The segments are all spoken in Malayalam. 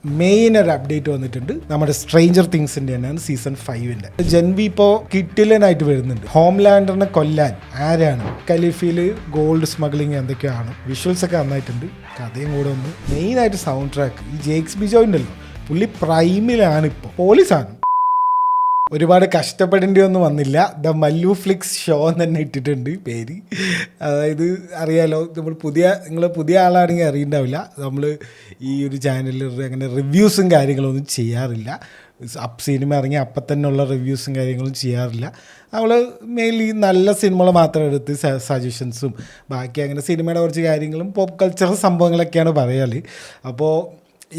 മെയിൻ ഒരു അപ്ഡേറ്റ് വന്നിട്ടുണ്ട്. നമ്മുടെ സ്ട്രേഞ്ചർ തിങ്സിന്റെ തന്നെയാണ് സീസൺ 5-ന്റെ. ജെൻവി ഇപ്പോൾ കിറ്റിലനായിട്ട് വരുന്നുണ്ട്. ഹോംലാൻഡറിനെ കൊല്ലാൻ ആരാണ്? ഖലീഫയിൽ ഗോൾഡ് സ്മഗ്ലിങ് എന്തൊക്കെയാണ്. വിഷ്വൽസ് ഒക്കെ നന്നായിട്ടുണ്ട്. കഥയും കൂടെ ഒന്ന് മെയിനായിട്ട് സൗണ്ട് ട്രാക്ക്. ഈ ജേക്സ് ബിജോയ് ഉണ്ടല്ലോ, പുള്ളി പ്രൈമിലാണ്. ഇപ്പോൾ പോലീസാണ്. ഒരുപാട് കഷ്ടപ്പെടേണ്ടി ഒന്നും വന്നില്ല. ദ മല്ലു ഫ്ലിക്സ് ഷോ തന്നെ ഇട്ടിട്ടുണ്ട് പേര്. അതായത് അറിയാലോ, നിങ്ങൾ പുതിയ ആളാണെങ്കിൽ അറിയണ്ടാവില്ല, നമ്മൾ ഈ ഒരു ചാനലിൽ അങ്ങനെ റിവ്യൂസും കാര്യങ്ങളൊന്നും ചെയ്യാറില്ല. സിനിമ ഇറങ്ങി അപ്പം തന്നെ ഉള്ള റിവ്യൂസും കാര്യങ്ങളും ചെയ്യാറില്ല. നമ്മൾ മെയിൻലി നല്ല സിനിമകൾ മാത്രം എടുത്ത് സജഷൻസും ബാക്കി അങ്ങനെ സിനിമയുടെ കുറച്ച് കാര്യങ്ങളും പോപ്പ് കൾച്ചർ സംഭവങ്ങളൊക്കെയാണ് പറയാറ്. അപ്പോൾ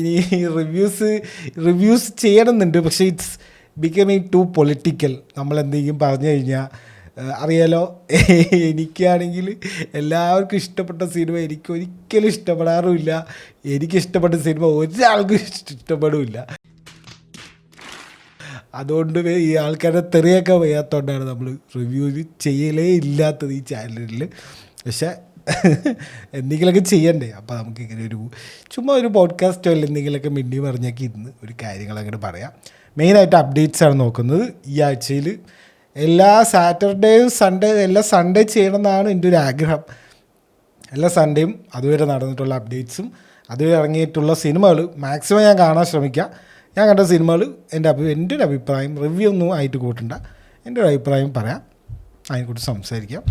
ഇനി റിവ്യൂസ് ചെയ്യണമെന്നുണ്ട്, പക്ഷേ ഇറ്റ്സ് ബിക്കമിങ് ടു പൊളിറ്റിക്കൽ. നമ്മളെന്തെങ്കിലും പറഞ്ഞു കഴിഞ്ഞാൽ അറിയാലോ, എനിക്കാണെങ്കിൽ എല്ലാവർക്കും ഇഷ്ടപ്പെട്ട സിനിമ എനിക്ക് ഒരിക്കലും ഇഷ്ടപ്പെടാറുമില്ല. എനിക്കിഷ്ടപ്പെട്ട സിനിമ ഒരാൾക്കും ഇഷ്ടപ്പെടില്ല. അതുകൊണ്ട് ഈ ആൾക്കാരെ തെറിയൊക്കെ വയ്യാത്തതുകൊണ്ടാണ് നമ്മൾ റിവ്യൂ ചെയ്യലേ ഇല്ലാത്തത് ഈ ചാനലിൽ. പക്ഷേ എന്തെങ്കിലുമൊക്കെ ചെയ്യണ്ടേ. അപ്പോൾ നമുക്ക് ഇങ്ങനെ ചുമ്മാ ഒരു പോഡ്കാസ്റ്റോ അല്ല എന്തെങ്കിലുമൊക്കെ മിണ്ടി പറഞ്ഞൊക്കെ ഇരുന്ന് ഒരു കാര്യങ്ങളങ്ങനെ പറയാം. മെയിനായിട്ട് അപ്ഡേറ്റ്സാണ് നോക്കുന്നത്. ഈ ആഴ്ചയിൽ എല്ലാ സാറ്റർഡേയും എല്ലാ സൺഡേ ചെയ്യണമെന്നാണ് എൻ്റെ ഒരു ആഗ്രഹം. എല്ലാ സൺഡേയും അതുവരെ നടന്നിട്ടുള്ള അപ്ഡേറ്റ്സും അതുവരെ ഇറങ്ങിയിട്ടുള്ള സിനിമകൾ മാക്സിമം ഞാൻ കാണാൻ ശ്രമിക്കാം. ഞാൻ കണ്ട സിനിമകൾ എൻ്റെ ഒരു അഭിപ്രായം റിവ്യൂ ഒന്നും ആയിട്ട് കൂട്ടണ്ട, എൻ്റെ ഒരു അഭിപ്രായം പറയാം, അതിനെക്കുറിച്ച് സംസാരിക്കാം.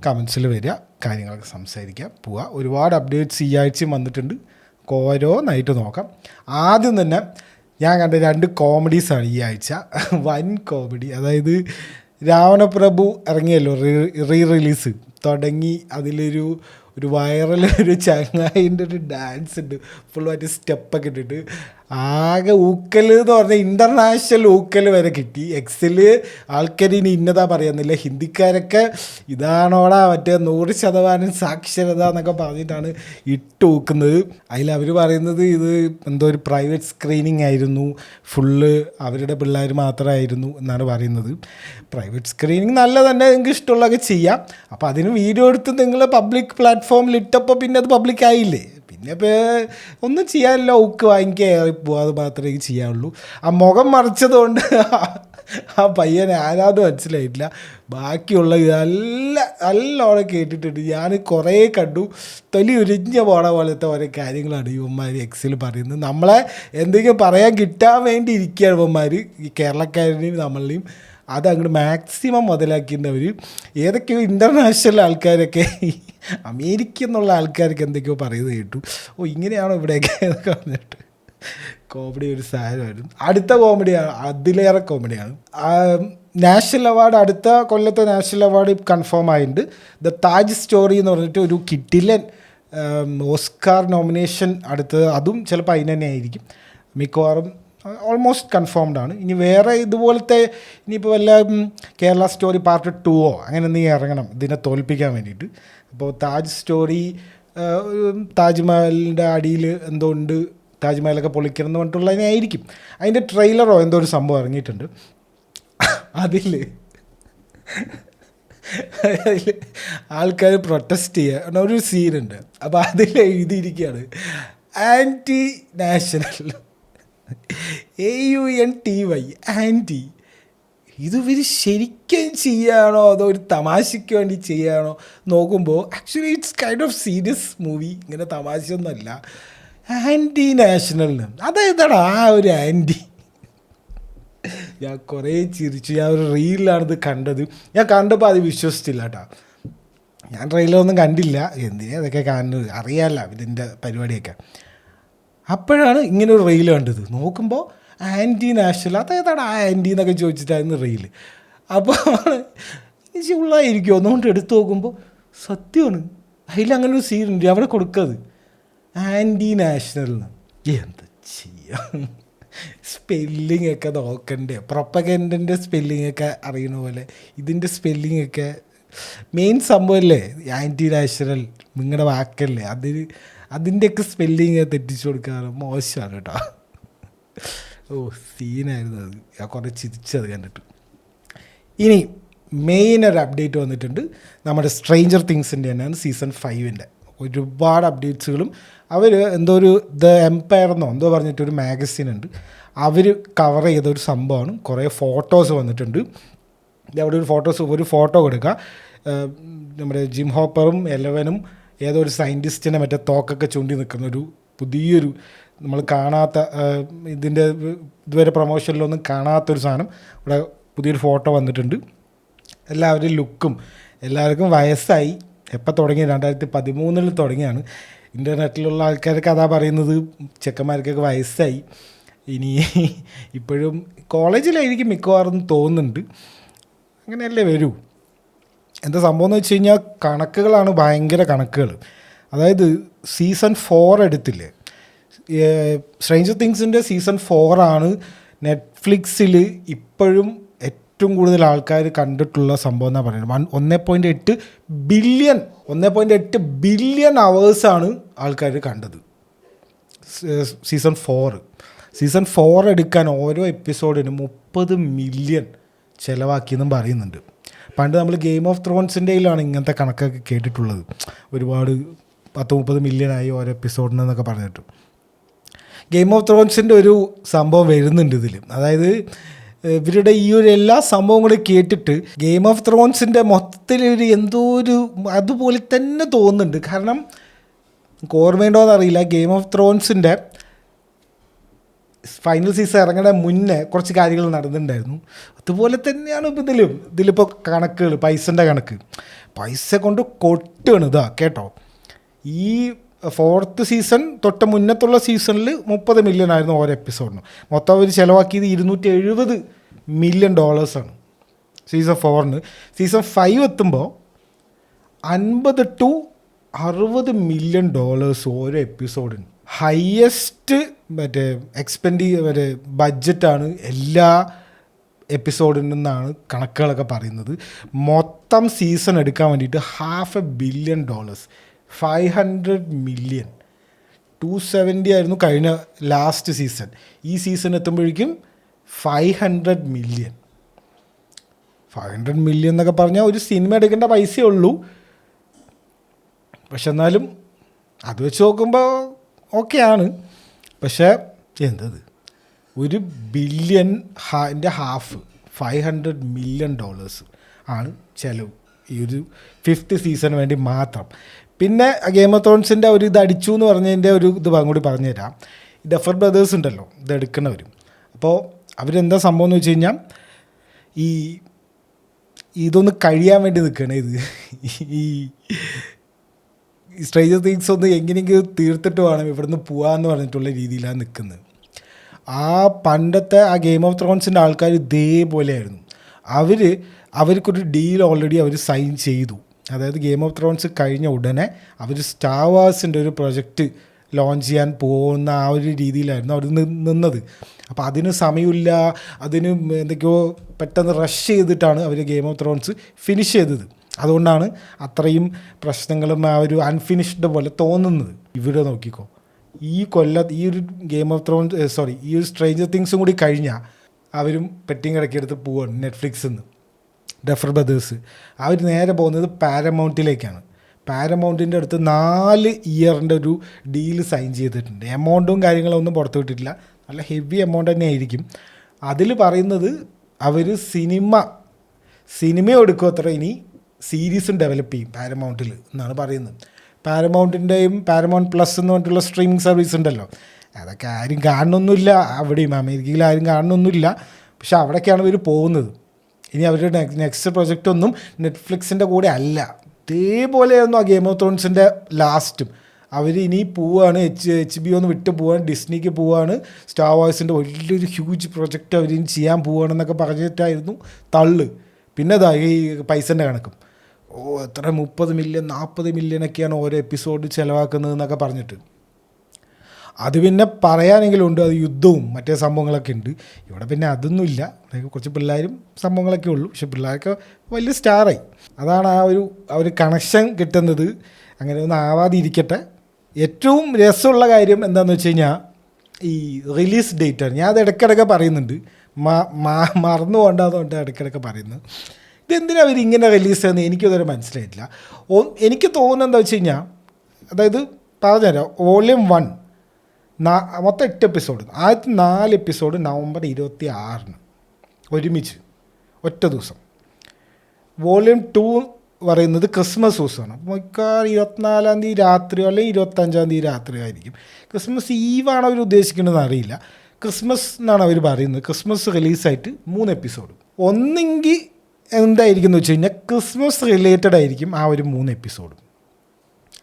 കമൻസിൽ വരിക, കാര്യങ്ങളൊക്കെ സംസാരിക്കാം, പോവുക. ഒരുപാട് അപ്ഡേറ്റ്സ് ഈ ആഴ്ചയും വന്നിട്ടുണ്ട്. ഓരോന്നായിട്ട് നോക്കാം. ആദ്യം തന്നെ ഞാൻ കണ്ട 2 കോമഡീസാണ് ഈ ആഴ്ച. വൻ കോമഡി. അതായത് രാവണപ്രഭു ഇറങ്ങിയല്ലോ, റിലീസ് തുടങ്ങി. അതിലൊരു വൈറൽ ഒരു ചങ്ങായിൻ്റെ ഒരു ഡാൻസ് ഉണ്ട്, ഫുള്ളായിട്ട് സ്റ്റെപ്പൊക്കെ ഇട്ടിട്ട് ആകെ ഊക്കൽ എന്ന് പറഞ്ഞാൽ ഇൻ്റർനാഷണൽ ഊക്കൽ വരെ കിട്ടി. എക്സിൽ ആൾക്കാർ ഇനി ഇന്നതാ പറയുന്നില്ല, ഹിന്ദിക്കാരൊക്കെ ഇതാണോടാ മറ്റേ 100% സാക്ഷരത എന്നൊക്കെ പറഞ്ഞിട്ടാണ് ഇട്ടൂക്കുന്നത്. അതിലവർ പറയുന്നത് ഇത് എന്തോ ഒരു പ്രൈവറ്റ് സ്ക്രീനിങ് ആയിരുന്നു, ഫുള്ള് അവരുടെ പിള്ളേർ മാത്രമായിരുന്നു എന്നാണ് പറയുന്നത്. പ്രൈവറ്റ് സ്ക്രീനിങ് നല്ല തന്നെ, നിങ്ങൾക്ക് ഇഷ്ടമുള്ളതൊക്കെ ചെയ്യാം. അപ്പോൾ അതിന് വീഡിയോ എടുത്ത് നിങ്ങൾ പബ്ലിക് പ്ലാറ്റ്ഫോമിൽ ഇട്ടപ്പോൾ പിന്നെ അത് പബ്ലിക്കായില്ലേ. പിന്നെ ഇപ്പോൾ ഒന്നും ചെയ്യാനില്ല, ഊക്ക് വാങ്ങിക്കുക അത് മാത്രമേ ചെയ്യാനുള്ളൂ. ആ മുഖം മറിച്ചതുകൊണ്ട് ആ പയ്യനെ ആരാധന മനസ്സിലായിട്ടില്ല. ബാക്കിയുള്ള നല്ലോണം കേട്ടിട്ടുണ്ട്. ഞാൻ കുറേ കണ്ടു. തൊലി ഉരിഞ്ഞ പോണ പോലത്തെ ഓരോ കാര്യങ്ങളാണ് ഇവന്മാർ എക്സിൽ പറയുന്നത്. നമ്മളെ എന്തെങ്കിലും പറയാൻ കിട്ടാൻ വേണ്ടി ഇരിക്കുകയാണ് ഇവന്മാർ, ഈ കേരളക്കാരനെയും നമ്മളെയും. അതങ്ങോട്ട് മാക്സിമം മുതലാക്കിയിട്ടവർ ഏതൊക്കെയോ ഇൻ്റർനാഷണൽ ആൾക്കാരൊക്കെ, അമേരിക്ക എന്നുള്ള ആൾക്കാർക്ക് എന്തൊക്കെയോ പറയുന്നത് കേട്ടു. ഇങ്ങനെയാണോ ഇവിടെയൊക്കെ എന്നൊക്കെ പറഞ്ഞിട്ട് കോമഡി ഒരു സാധനമായിരുന്നു. അടുത്ത കോമഡിയാണ്, അതിലേറെ കോമഡിയാണ്. നാഷണൽ അവാർഡ്, അടുത്ത കൊല്ലത്തെ നാഷണൽ അവാർഡ് കൺഫേം ആയിട്ടുണ്ട്. ദ താജ് സ്റ്റോറി എന്ന് പറഞ്ഞിട്ട് ഒരു കിട്ടിലൻ ഓസ്കാർ നോമിനേഷൻ അടുത്തത്. അതും ചിലപ്പോൾ അതിന് തന്നെ ആയിരിക്കും, മിക്കവാറും ഓൾമോസ്റ്റ് കൺഫേംഡ് ആണ്. ഇനി വേറെ ഇതുപോലത്തെ ഇനിയിപ്പോൾ വല്ല കേരള സ്റ്റോറി പാർട്ട് 2 അങ്ങനെ എന്തെങ്കിലും ഇറങ്ങണം ഇതിനെ തോൽപ്പിക്കാൻ വേണ്ടിയിട്ട്. അപ്പോൾ താജ് സ്റ്റോറി, താജ്മഹലിൻ്റെ അടിയിൽ എന്തോ ഉണ്ട്, താജ്മഹലൊക്കെ പൊളിക്കണം എന്ന് പറഞ്ഞിട്ടുള്ളതിനായിരിക്കും. അതിൻ്റെ ട്രെയിലറോ എന്തോ ഒരു സംഭവം ഇറങ്ങിയിട്ടുണ്ട്. അതിൽ ആൾക്കാർ പ്രൊട്ടസ്റ്റ് ചെയ്യുക ഒരു സീനുണ്ട്. അപ്പോൾ അതിൽ എഴുതിയിരിക്കുകയാണ് ആൻറ്റി നാഷണൽ, AUNTY ആൻറ്റി. ഇവർ ശരിക്കും ചെയ്യുകയാണോ അതോ ഒരു തമാശയ്ക്ക് വേണ്ടി ചെയ്യുകയാണോ നോക്കുമ്പോൾ actually it's kind of serious movie. ഇങ്ങനെ തമാശയൊന്നുമല്ല. ആൻറ്റി നാഷണലിന് അതെന്താണ് ആ ഒരു ആൻറ്റി? ഞാൻ കുറേ ചിരിച്ചു. ഞാൻ ഒരു റീലിലാണിത് കണ്ടത്. ഞാൻ കണ്ടപ്പോൾ അത് വിശ്വസിച്ചില്ല കേട്ടോ. ഞാൻ ട്രെയിലറൊന്നും കണ്ടില്ല, എന്തിനാ അതൊക്കെ കാണുന്നത്, അറിയാമല്ലോ ഇതിൻ്റെ പരിപാടിയൊക്കെ. അപ്പോഴാണ് ഇങ്ങനെ ഒരു റീൽ കണ്ടത്. നോക്കുമ്പോൾ ആൻറ്റി നാഷണൽ, അതേതാണ് ആ ആൻറ്റി എന്നൊക്കെ ചോദിച്ചിട്ടായിരുന്നു റീൽ. അപ്പോൾ ഉള്ളതായിരിക്കും ഒന്നുകൊണ്ട് എടുത്തു നോക്കുമ്പോൾ സത്യമാണ്. അതിലങ്ങനെ ഒരു സീനുണ്ട്, അവിടെ കൊടുക്കത് ആൻറ്റി നാഷണലിന്. എന്താ ചെയ്യാം, സ്പെല്ലിംഗ് ഒക്കെ നോക്കണ്ടേ. പ്രൊപ്പഗൻഡൻ്റെ സ്പെല്ലിംഗ് ഒക്കെ അറിയണ പോലെ ഇതിൻ്റെ സ്പെല്ലിംഗ് ഒക്കെ മെയിൻ സംഭവമല്ലേ. ആൻറ്റി നാഷണൽ നിങ്ങളുടെ വാക്കല്ലേ, അതിൻ്റെയൊക്കെ സ്പെല്ലിങ് തെറ്റിച്ചു കൊടുക്കാറ് മോശമാണ് കേട്ടോ. സീനായിരുന്നു അത്. ഞാൻ കുറേ ചിരിച്ചത് കണ്ടിട്ട്. ഇനി മെയിൻ ഒരു അപ്ഡേറ്റ് വന്നിട്ടുണ്ട്. നമ്മുടെ സ്ട്രേഞ്ചർ തിങ്സിൻ്റെ തന്നെയാണ് സീസൺ 5-ന്റെ. ഒരുപാട് അപ്ഡേറ്റ്സുകളും അവർ എന്തോ ഒരു ദ എംപയർ എന്നോ എന്തോ പറഞ്ഞിട്ടൊരു മാഗസിൻ ഉണ്ട്, അവർ കവർ ചെയ്തൊരു സംഭവമാണ്. കുറേ ഫോട്ടോസ് വന്നിട്ടുണ്ട്. അവിടെ ഒരു ഫോട്ടോ കൊടുക്കുക, നമ്മുടെ ജിം ഹോപ്പറും എലവനും ഏതോ ഒരു സയൻറ്റിസ്റ്റിനെ മറ്റേ തോക്കൊക്കെ ചൂണ്ടി നിൽക്കുന്നൊരു പുതിയൊരു നമ്മൾ കാണാത്ത, ഇതിൻ്റെ ഇതുവരെ പ്രൊമോഷനിലൊന്നും കാണാത്തൊരു സാധനം ഇവിടെ പുതിയൊരു ഫോട്ടോ വന്നിട്ടുണ്ട്. എല്ലാവരും ലുക്കും, എല്ലാവർക്കും വയസ്സായി. എപ്പോൾ തുടങ്ങി? 2013 തുടങ്ങിയാണ്. ഇൻ്റർനെറ്റിലുള്ള ആൾക്കാർക്ക് അതാ പറയുന്നത്, ചെക്കന്മാർക്കൊക്കെ വയസ്സായി. ഇനി ഇപ്പോഴും കോളേജിലായിരിക്കും മിക്കവാറും തോന്നുന്നുണ്ട്. അങ്ങനെയല്ലേ വരൂ. എന്താ സംഭവം എന്ന് വെച്ച് കഴിഞ്ഞാൽ കണക്കുകളാണ് ഭയങ്കര കണക്കുകൾ. അതായത് സീസൺ 4 എടുത്തില്ലേ, സ്ട്രേഞ്ചർ തിങ്സിൻ്റെ സീസൺ 4 നെറ്റ്ഫ്ലിക്സിൽ ഇപ്പോഴും ഏറ്റവും കൂടുതൽ ആൾക്കാർ കണ്ടിട്ടുള്ള സംഭവം എന്നാണ് പറയുന്നത്. 1.8 ബില്യൺ അവേഴ്സാണ് ആൾക്കാർ കണ്ടത് സീസൺ 4. സീസൺ 4 എടുക്കാൻ ഓരോ എപ്പിസോഡിനും 30 മില്യൺ ചിലവാക്കിയെന്നും പറയുന്നുണ്ട്. പണ്ട് നമ്മൾ ഗെയിം ഓഫ് ത്രോൺസിൻ്റെയിലാണ് ഇങ്ങനത്തെ കണക്കൊക്കെ കേട്ടിട്ടുള്ളത്. ഒരുപാട് 30 മില്യണായി ഓരോ എപ്പിസോഡിനെന്നൊക്കെ പറഞ്ഞിട്ട്. ഗെയിം ഓഫ് ത്രോൺസിൻ്റെ ഒരു സംഭവം വരുന്നുണ്ട് ഇതിൽ. അതായത് ഇവരുടെ ഈ ഒരു എല്ലാ സംഭവം കൂടി കേട്ടിട്ട് ഗെയിം ഓഫ് ത്രോൺസിൻ്റെ മൊത്തത്തിലൊരു എന്തോ ഒരു അതുപോലെ തന്നെ തോന്നുന്നുണ്ട്. കാരണം ഓർമ്മയുണ്ടോയെന്ന് അറിയില്ല, ഗെയിം ഓഫ് ത്രോൺസിൻ്റെ ഫൈനൽ സീസൺ ഇറങ്ങുന്ന മുന്നേ കുറച്ച് കാര്യങ്ങൾ നടന്നിട്ടുണ്ടായിരുന്നു. അതുപോലെ തന്നെയാണ് ഇപ്പോൾ ഇതിലിപ്പോൾ കണക്കുകൾ, പൈസൻ്റെ കണക്ക്, പൈസ കൊണ്ട് കൊട്ടാണ്. ഇതാ കേട്ടോ, ഈ 4th സീസൺ തൊട്ട് മുന്നത്തുള്ള സീസണിൽ 30 മില്യൺ ആയിരുന്നു ഓരോ എപ്പിസോഡിനും. മൊത്തം അവർ ചിലവാക്കിയത് $270 മില്യൺ സീസൺ 4. സീസൺ 5 എത്തുമ്പോൾ $50 to $60 മില്യൺ ഓരോ എപ്പിസോഡിന്. ഹയസ്റ്റ് മറ്റേ ബഡ്ജറ്റാണ് എല്ലാ എപ്പിസോഡിൽ നിന്നാണ് കണക്കുകളൊക്കെ പറയുന്നത്. മൊത്തം സീസൺ എടുക്കാൻ വേണ്ടിയിട്ട് $500 million, 500 മില്യൺ. 270 ആയിരുന്നു കഴിഞ്ഞ ലാസ്റ്റ് സീസൺ. ഈ സീസൺ എത്തുമ്പോഴേക്കും 500 മില്യൺ. 500 മില്യൺ എന്നൊക്കെ പറഞ്ഞാൽ ഒരു സിനിമ എടുക്കേണ്ട പൈസയേ ഉള്ളൂ. പക്ഷെ എന്നാലും അത് വെച്ച് നോക്കുമ്പോൾ ഓക്കെയാണ്. പക്ഷേ എന്തത്, $1 ബില്യൺ ഹാഫ്, $500 മില്യൺ ആണ് ചിലവ് ഈ ഒരു 5th സീസണിന് വേണ്ടി മാത്രം. പിന്നെ ഗെയിം ഓഫ് ത്രോൺസിൻ്റെ ഒരു ഇത് അടിച്ചു എന്ന് പറഞ്ഞതിൻ്റെ ഒരു ഇത് കൂടി പറഞ്ഞുതരാം. ഡഫർ ബ്രദേഴ്സ് ഉണ്ടല്ലോ ഇത് എടുക്കുന്നവർ. അപ്പോൾ അവരെന്താ സംഭവം എന്ന് വെച്ച് കഴിഞ്ഞാൽ ഇതൊന്ന് കഴിയാൻ വേണ്ടി നിൽക്കുകയാണ്. ഈ സ്ട്രേഞ്ചർ തിങ്സ് ഒന്ന് എങ്ങനെയെങ്കിലും തീർത്തിട്ട് വേണം ഇവിടുന്ന് പോകാമെന്ന് പറഞ്ഞിട്ടുള്ള രീതിയിലാണ് നിൽക്കുന്നത്. ആ പണ്ടത്തെ ആ ഗെയിം ഓഫ് ത്രോൺസിൻ്റെ ആൾക്കാർ ഇതേപോലെയായിരുന്നു. അവർക്കൊരു ഡീൽ ഓൾറെഡി അവർ സൈൻ ചെയ്തു. അതായത് ഗെയിം ഓഫ് ത്രോൺസ് കഴിഞ്ഞ ഉടനെ അവർ സ്റ്റാർ വാർസിൻ്റെ ഒരു പ്രൊജക്റ്റ് ലോഞ്ച് ചെയ്യാൻ പോകുന്ന ആ ഒരു രീതിയിലായിരുന്നു അവർ നിന്നത്. അപ്പോൾ അതിന് സമയമില്ല, അതിന് എന്തൊക്കെയോ പെട്ടെന്ന് റഷ് ചെയ്തിട്ടാണ് അവർ ഗെയിം ഓഫ് ത്രോൺസ് ഫിനിഷ് ചെയ്തത്. അതുകൊണ്ടാണ് അത്രയും പ്രശ്നങ്ങളും ആ ഒരു അൺഫിനിഷ്ഡ് പോലെ തോന്നുന്നത്. ഇവിടെ നോക്കിക്കോ, ഈ ഒരു ഗെയിം ഓഫ് ത്രോൺസ് ഈ ഒരു സ്ട്രേഞ്ചർ തിങ്സും കൂടി കഴിഞ്ഞാൽ അവരും പെട്ടിങ് കിടക്കിയെടുത്ത് പോവാണ് നെറ്റ്ഫ്ലിക്സിൽ നിന്ന്. ഡഫർ ബ്രദേഴ്സ് അവർ നേരെ പോകുന്നത് പാരമൗണ്ടിലേക്കാണ്. പാരമൗണ്ടിൻ്റെ അടുത്ത് 4 ഇയറിൻ്റെ ഒരു ഡീല് സൈൻ ചെയ്തിട്ടുണ്ട്. എമൗണ്ടും കാര്യങ്ങളൊന്നും പുറത്തു വിട്ടിട്ടില്ല, നല്ല ഹെവി എമൗണ്ട് തന്നെ ആയിരിക്കും. അതിൽ പറയുന്നത് അവർ സിനിമ എടുക്കും അത്ര, ഇനി സീരീസും ഡെവലപ്പ് ചെയ്യും പാരമൗണ്ടിൽ എന്നാണ് പറയുന്നത്. പാരമൗണ്ടിൻ്റെയും പാരമൗണ്ട് പ്ലസ് എന്ന് പറഞ്ഞിട്ടുള്ള സ്ട്രീമിംഗ് സർവീസ് ഉണ്ടല്ലോ, അതൊക്കെ ആരും കാണണമെന്നില്ല. അവിടെയും അമേരിക്കയിൽ ആരും കാണണമെന്നില്ല. പക്ഷെ അവിടേക്കാണ് ഇവർ പോകുന്നത്. ഇനി അവരുടെ നെക്സ്റ്റ് പ്രൊജക്റ്റ് ഒന്നും നെറ്റ്ഫ്ലിക്സിൻ്റെ കൂടെ അല്ല. ഇതേപോലെയായിരുന്നു ആ ഗെയിം ഓഫ് ത്രോൺസിൻ്റെ ലാസ്റ്റും. അവർ ഇനി പോവുകയാണ്, HBO വിട്ട് പോവാണ്, ഡിസ്നിക്ക് പോവുകയാണ്, സ്റ്റാർ വാർസിൻ്റെ വലിയൊരു ഹ്യൂജ് പ്രൊജക്റ്റ് അവർ ഇനി ചെയ്യാൻ പോവുകയാണെന്നൊക്കെ പറഞ്ഞിട്ടായിരുന്നു തള്ള്. പിന്നെ അതാ ഈ പൈസൻ്റെ കണക്കും, എത്ര 30 മില്യൺ 40 മില്യണൊക്കെയാണ് ഓരോ എപ്പിസോഡ് ചിലവാക്കുന്നതെന്നൊക്കെ പറഞ്ഞിട്ട്. അത് പിന്നെ പറയാനെങ്കിലും ഉണ്ട്, അത് യുദ്ധവും മറ്റേ സംഭവങ്ങളൊക്കെ ഉണ്ട്. ഇവിടെ പിന്നെ അതൊന്നുമില്ല, കുറച്ച് പിള്ളേരും സംഭവങ്ങളൊക്കെ ഉള്ളൂ. പക്ഷെ പിള്ളേരൊക്കെ വലിയ സ്റ്റാറായി. അതാണ് ആ ഒരു കണക്ഷൻ കിട്ടുന്നത്. അങ്ങനെ ഒന്നും ആവാതിരിക്കട്ടെ. ഏറ്റവും രസമുള്ള കാര്യം എന്താണെന്ന് വെച്ച് കഴിഞ്ഞാൽ ഈ റിലീസ് ഡേറ്റാണ്. ഞാൻ അത് ഇടയ്ക്കിടയ്ക്ക് പറയുന്നുണ്ട്, മറന്നു പോകണ്ടെന്നുകൊണ്ട് ഇടയ്ക്കിടയ്ക്ക് പറയുന്നത്. ഇതെന്തിനാണ് അവർ ഇങ്ങനെ റിലീസ് ചെയ്യുന്നത് എനിക്കതൊരു മനസ്സിലായിട്ടില്ല. എനിക്ക് തോന്നുന്നത് എന്താ വെച്ച് കഴിഞ്ഞാൽ അതായത് പറഞ്ഞുതരാം. വോളിയം 1 മൊത്തം 8 എപ്പിസോഡ്. ആദ്യത്തെ 4 എപ്പിസോഡ് നവംബർ 26 ഒരുമിച്ച് ഒറ്റ ദിവസം. വോളിയം 2 പറയുന്നത് ക്രിസ്മസ് ദിവസമാണ്. അപ്പോൾ മിക്കവാറും 24-ാം തീയതി രാത്രിയോ അല്ലെങ്കിൽ 25-ാം തീയതി രാത്രിയോ ആയിരിക്കും. ക്രിസ്മസ് ഈവാണ് അവർ ഉദ്ദേശിക്കുന്നതെന്ന് അറിയില്ല. ക്രിസ്മസ് എന്നാണ് അവർ പറയുന്നത്. ക്രിസ്മസ് റിലീസായിട്ട് 3 എപ്പിസോഡ്. ഒന്നെങ്കിൽ എന്തായിരിക്കും എന്ന് വെച്ച് കഴിഞ്ഞാൽ ക്രിസ്മസ് റിലേറ്റഡ് ആയിരിക്കും ആ ഒരു 3 എപ്പിസോഡ്.